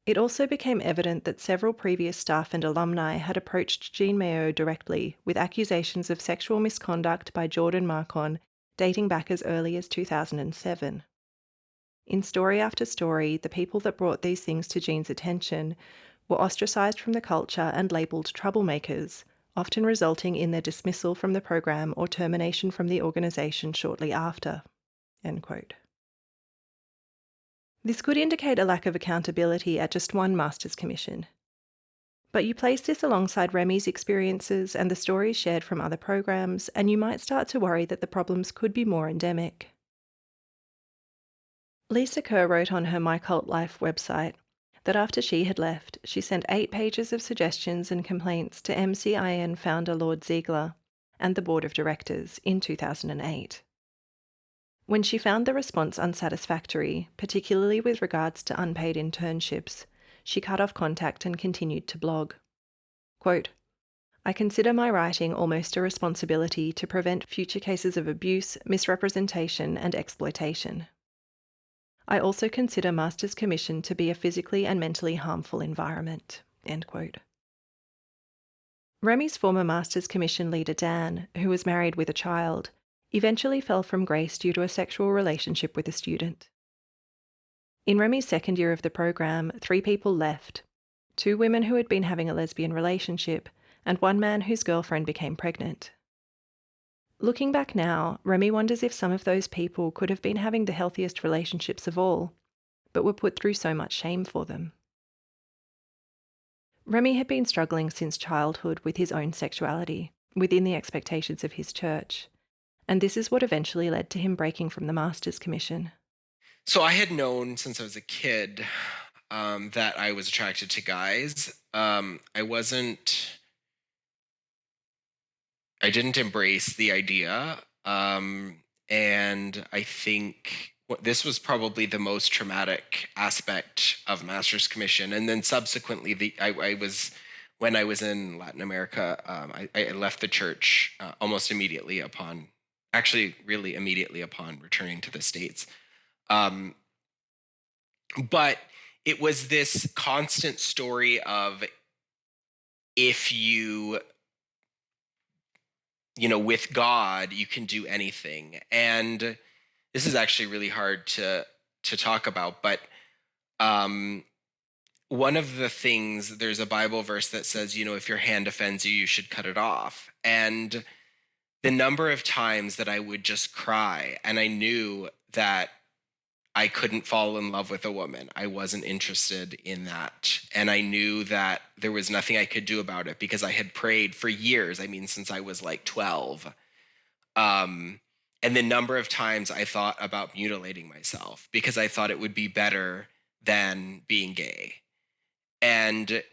It also became evident that several previous staff and alumni had approached Jean Mayo directly with accusations of sexual misconduct by Jordan Marcon dating back as early as 2007. In story after story, the people that brought these things to Jean's attention were ostracised from the culture and labelled troublemakers, often resulting in their dismissal from the program or termination from the organisation shortly after. End quote. This could indicate a lack of accountability at just one Masters Commission. But you place this alongside Remy's experiences and the stories shared from other programs, and you might start to worry that the problems could be more endemic. Lisa Kerr wrote on her My Cult Life website that after she had left, she sent 8 pages of suggestions and complaints to MCIN founder Lord Ziegler and the board of directors in 2008. When she found the response unsatisfactory, particularly with regards to unpaid internships, she cut off contact and continued to blog. Quote, "I consider my writing almost a responsibility to prevent future cases of abuse, misrepresentation, and exploitation. I also consider Masters Commission to be a physically and mentally harmful environment." End quote. Remy's former Masters Commission leader Dan, who was married with a child, eventually fell from grace due to a sexual relationship with a student. In Remy's second year of the program, 3 people left: 2 women who had been having a lesbian relationship, and 1 man whose girlfriend became pregnant. Looking back now, Remy wonders if some of those people could have been having the healthiest relationships of all, but were put through so much shame for them. Remy had been struggling since childhood with his own sexuality, within the expectations of his church, and this is what eventually led to him breaking from the Masters Commission. So I had known since I was a kid that I was attracted to guys. I didn't embrace the idea. And I think this was probably the most traumatic aspect of Master's Commission. And then subsequently, I was, when I was in Latin America, I left the church almost immediately upon, actually, really immediately upon returning to the States. Um, but it was this constant story of, if with God, you can do anything. And this is actually really hard to talk about, but um, one of the things, there's a Bible verse that says, if your hand offends you, you should cut it off. And the number of times that I would just cry, and I knew that I couldn't fall in love with a woman. I wasn't interested in that. And I knew that there was nothing I could do about it because I had prayed for years. I mean, since I was like 12. Um, and the number of times I thought about mutilating myself because I thought it would be better than being gay. And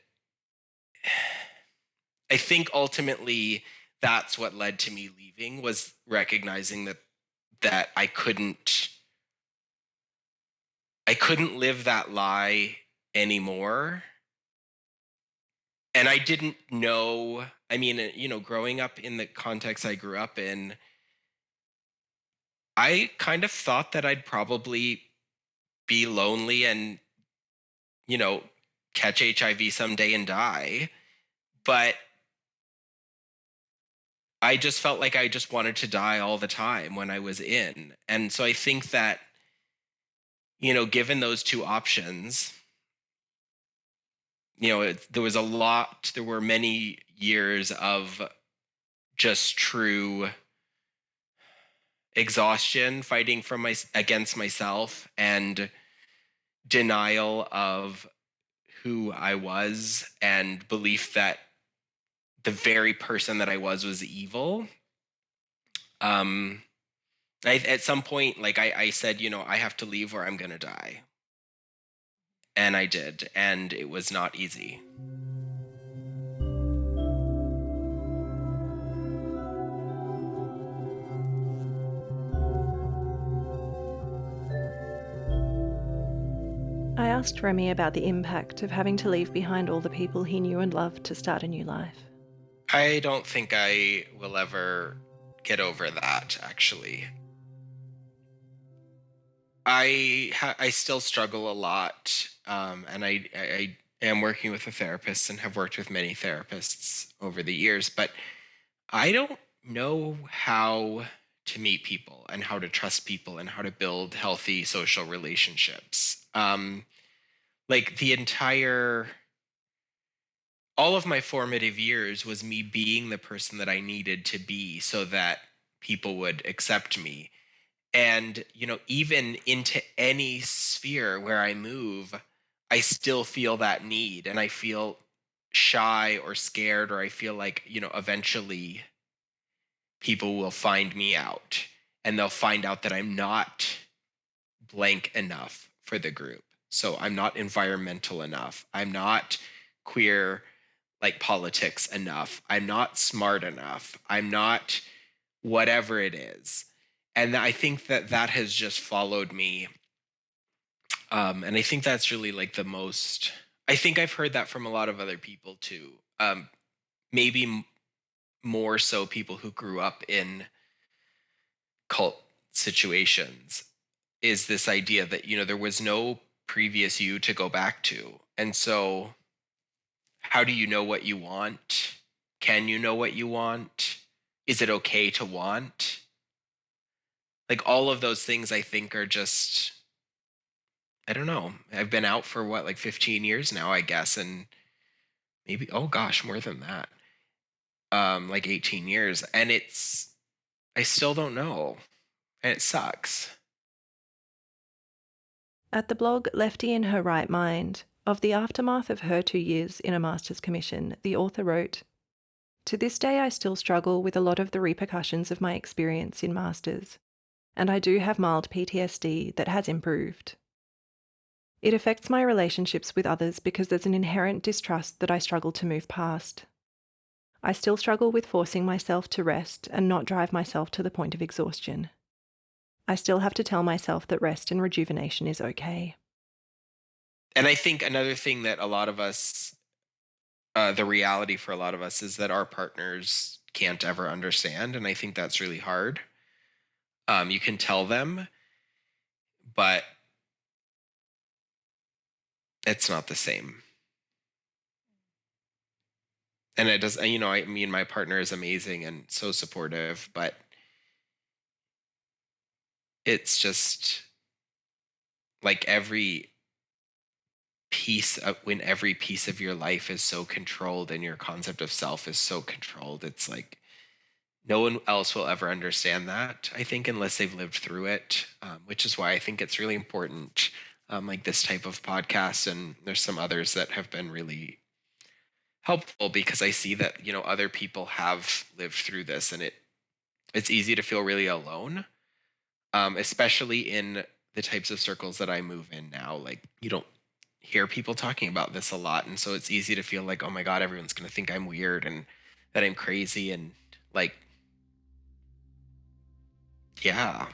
I think ultimately that's what led to me leaving, was recognizing that I couldn't live that lie anymore. And I didn't know, I mean, growing up in the context I grew up in, I kind of thought that I'd probably be lonely and, you know, catch HIV someday and die. But I just felt like I just wanted to die all the time when I was in. And so I think that, given those two options, there were many years of just true exhaustion, fighting against myself, and denial of who I was, and belief that the very person that I was evil. Um, at some point, like I said, I have to leave or I'm gonna die, and I did, and it was not easy. I asked Remy about the impact of having to leave behind all the people he knew and loved to start a new life. I don't think I will ever get over that, actually. I still struggle a lot, and I am working with a therapist and have worked with many therapists over the years, but I don't know how to meet people and how to trust people and how to build healthy social relationships. Like all of my formative years was me being the person that I needed to be so that people would accept me. And, even into any sphere where I move, I still feel that need, and I feel shy or scared, or I feel like, eventually people will find me out and they'll find out that I'm not blank enough for the group. So I'm not environmental enough. I'm not queer like politics enough. I'm not smart enough. I'm not whatever it is. And I think that has just followed me. And I think that's really like the most, I think I've heard that from a lot of other people too. Maybe more so people who grew up in cult situations, is this idea that, there was no previous you to go back to. And so, how do you know what you want? Can you know what you want? Is it okay to want? Like all of those things, I think, are just, I don't know. I've been out for what, like 15 years now, I guess. And maybe, oh gosh, more than that. Like 18 years. And I still don't know. And it sucks. At the blog Lefty in Her Right Mind, of the aftermath of her 2 years in a Master's Commission, the author wrote, "To this day I still struggle with a lot of the repercussions of my experience in Masters, and I do have mild PTSD that has improved. It affects my relationships with others because there's an inherent distrust that I struggle to move past. I still struggle with forcing myself to rest and not drive myself to the point of exhaustion. I still have to tell myself that rest and rejuvenation is okay. And I think another thing that a lot of us, the reality for a lot of us is that our partners can't ever understand. And I think that's really hard. You can tell them, but it's not the same. And it does, I mean, my partner is amazing and so supportive, but it's just like when every piece of your life is so controlled and your concept of self is so controlled, it's like no one else will ever understand that, I think, unless they've lived through it, which is why I think it's really important, like this type of podcast. And there's some others that have been really helpful because I see that, other people have lived through this, and it's easy to feel really alone, especially in the types of circles that I move in now. Like, you don't hear people talking about this a lot. And so it's easy to feel like, oh my God, everyone's going to think I'm weird and that I'm crazy. And like, yeah,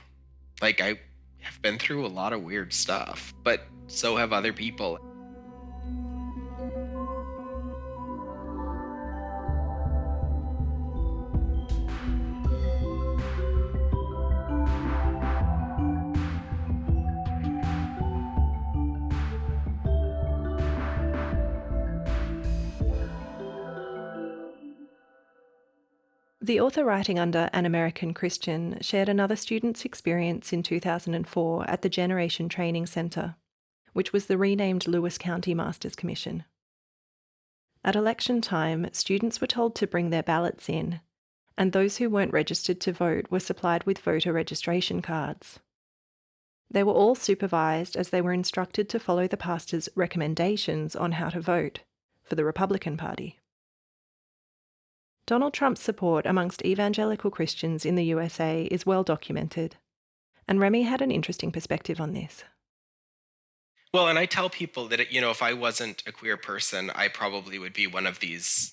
like I have been through a lot of weird stuff, but so have other people. The author writing under An American Christian shared another student's experience in 2004 at the Generation Training Centre, which was the renamed Lewis County Masters Commission. At election time, students were told to bring their ballots in, and those who weren't registered to vote were supplied with voter registration cards. They were all supervised as they were instructed to follow the pastor's recommendations on how to vote for the Republican Party. Donald Trump's support amongst evangelical Christians in the USA is well documented, and Remy had an interesting perspective on this. Well, and I tell people that, if I wasn't a queer person, I probably would be one of these,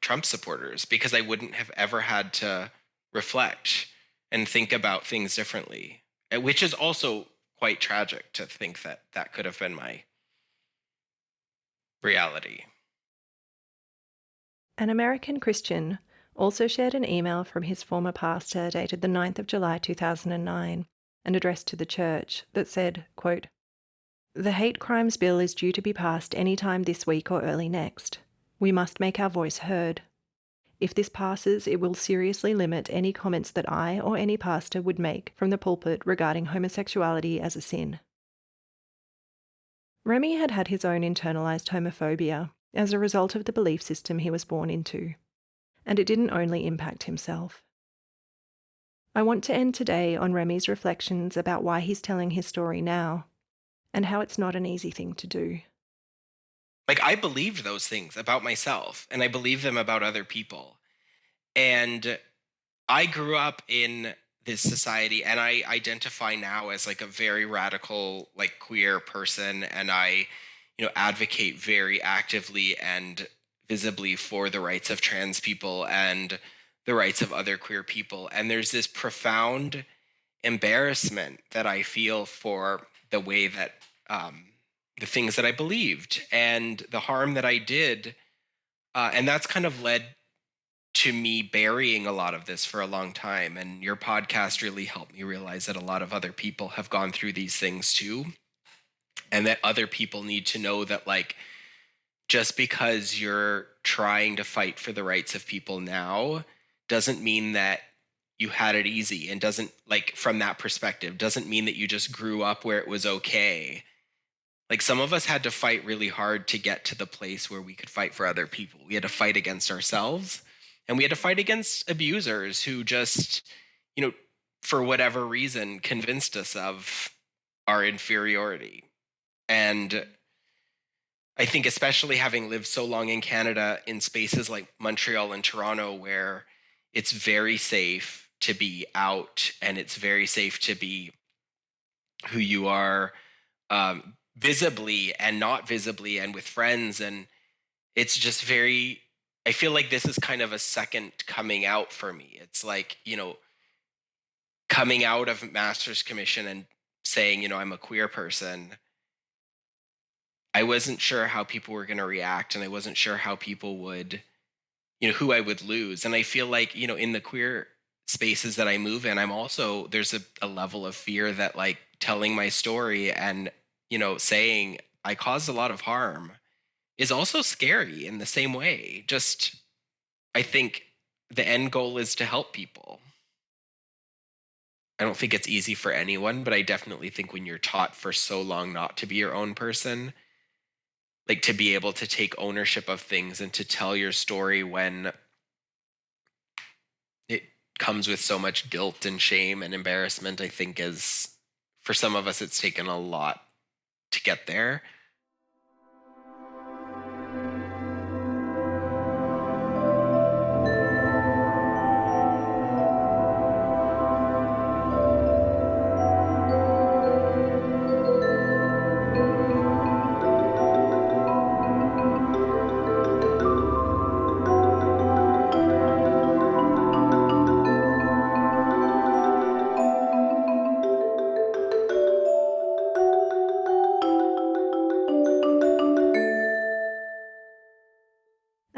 Trump supporters, because I wouldn't have ever had to reflect and think about things differently, which is also quite tragic to think that that could have been my reality. An American Christian also shared an email from his former pastor dated the 9th of July 2009 and addressed to the church that said, quote, "The hate crimes bill is due to be passed any time this week or early next. We must make our voice heard. If this passes, it will seriously limit any comments that I or any pastor would make from the pulpit regarding homosexuality as a sin." Remy had had his own internalized homophobia as a result of the belief system he was born into, and it didn't only impact himself. I want to end today on Remy's reflections about why he's telling his story now, and how it's not an easy thing to do. Like, I believed those things about myself, and I believe them about other people. And I grew up in this society, and I identify now as like a very radical, like queer person. And I, advocate very actively and visibly for the rights of trans people and the rights of other queer people. And there's this profound embarrassment that I feel for the way that, the things that I believed and the harm that I did. And that's kind of led to me burying a lot of this for a long time. And your podcast really helped me realize that a lot of other people have gone through these things too. And that other people need to know that, like, just because you're trying to fight for the rights of people now doesn't mean that you had it easy, and doesn't, like, from that perspective, doesn't mean that you just grew up where it was okay. Like, some of us had to fight really hard to get to the place where we could fight for other people. We had to fight against ourselves, and we had to fight against abusers who just, you know, for whatever reason, convinced us of our inferiority. And I think, especially having lived so long in Canada, in spaces like Montreal and Toronto, where it's very safe to be out and it's very safe to be who you are, visibly and not visibly and with friends. And it's just very, I feel like this is kind of a second coming out for me. It's like, coming out of master's commission and saying, I'm a queer person. I wasn't sure how people were going to react, and I wasn't sure how people would, who I would lose. And I feel like, in the queer spaces that I move in, I'm also, there's a level of fear that, like, telling my story and, saying I caused a lot of harm is also scary in the same way. Just, I think the end goal is to help people. I don't think it's easy for anyone, but I definitely think when you're taught for so long not to be your own person, like, to be able to take ownership of things and to tell your story when it comes with so much guilt and shame and embarrassment, I think is, for some of us, it's taken a lot to get there.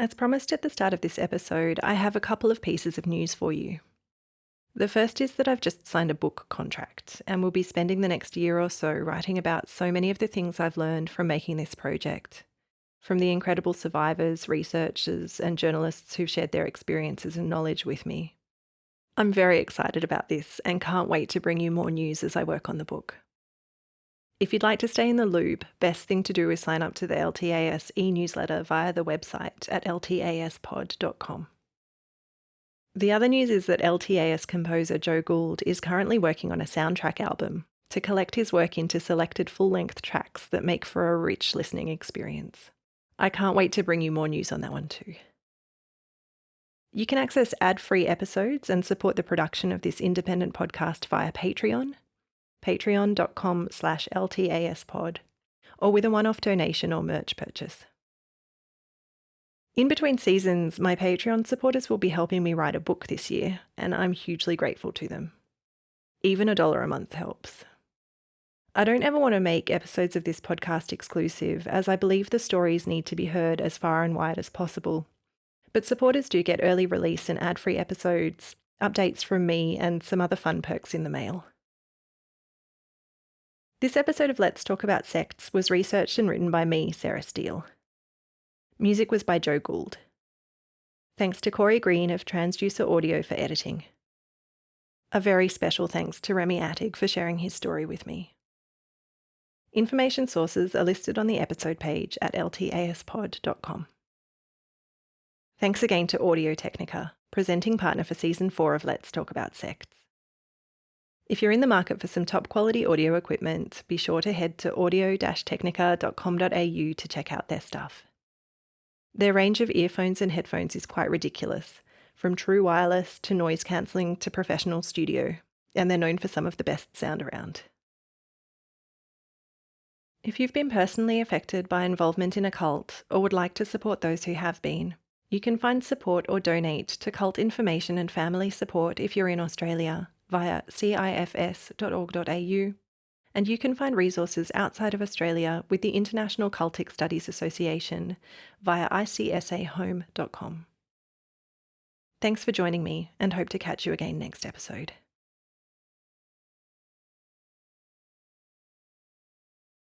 As promised at the start of this episode, I have a couple of pieces of news for you. The first is that I've just signed a book contract and will be spending the next year or so writing about so many of the things I've learned from making this project, from the incredible survivors, researchers, and journalists who've shared their experiences and knowledge with me. I'm very excited about this and can't wait to bring you more news as I work on the book. If you'd like to stay in the loop, best thing to do is sign up to the LTAS e-newsletter via the website at ltaspod.com. The other news is that LTAS composer Joe Gould is currently working on a soundtrack album to collect his work into selected full-length tracks that make for a rich listening experience. I can't wait to bring you more news on that one too. You can access ad-free episodes and support the production of this independent podcast via Patreon, patreon.com/ltaspod, or with a one-off donation or merch purchase. In between seasons, my Patreon supporters will be helping me write a book this year, and I'm hugely grateful to them. Even $1 a month helps. I don't ever want to make episodes of this podcast exclusive, as I believe the stories need to be heard as far and wide as possible. But supporters do get early release and ad-free episodes, updates from me, and some other fun perks in the mail. This episode of Let's Talk About Sects was researched and written by me, Sarah Steele. Music was by Joe Gould. Thanks to Corey Green of Transducer Audio for editing. A very special thanks to Remy Attig for sharing his story with me. Information sources are listed on the episode page at ltaspod.com. Thanks again to Audio Technica, presenting partner for Season 4 of Let's Talk About Sects. If you're in the market for some top-quality audio equipment, be sure to head to audio-technica.com.au to check out their stuff. Their range of earphones and headphones is quite ridiculous, from true wireless to noise cancelling to professional studio, and they're known for some of the best sound around. If you've been personally affected by involvement in a cult or would like to support those who have been, you can find support or donate to cult information and family support if you're in Australia via cifs.org.au, and you can find resources outside of Australia with the International Cultic Studies Association via icsahome.com. Thanks for joining me, and hope to catch you again next episode.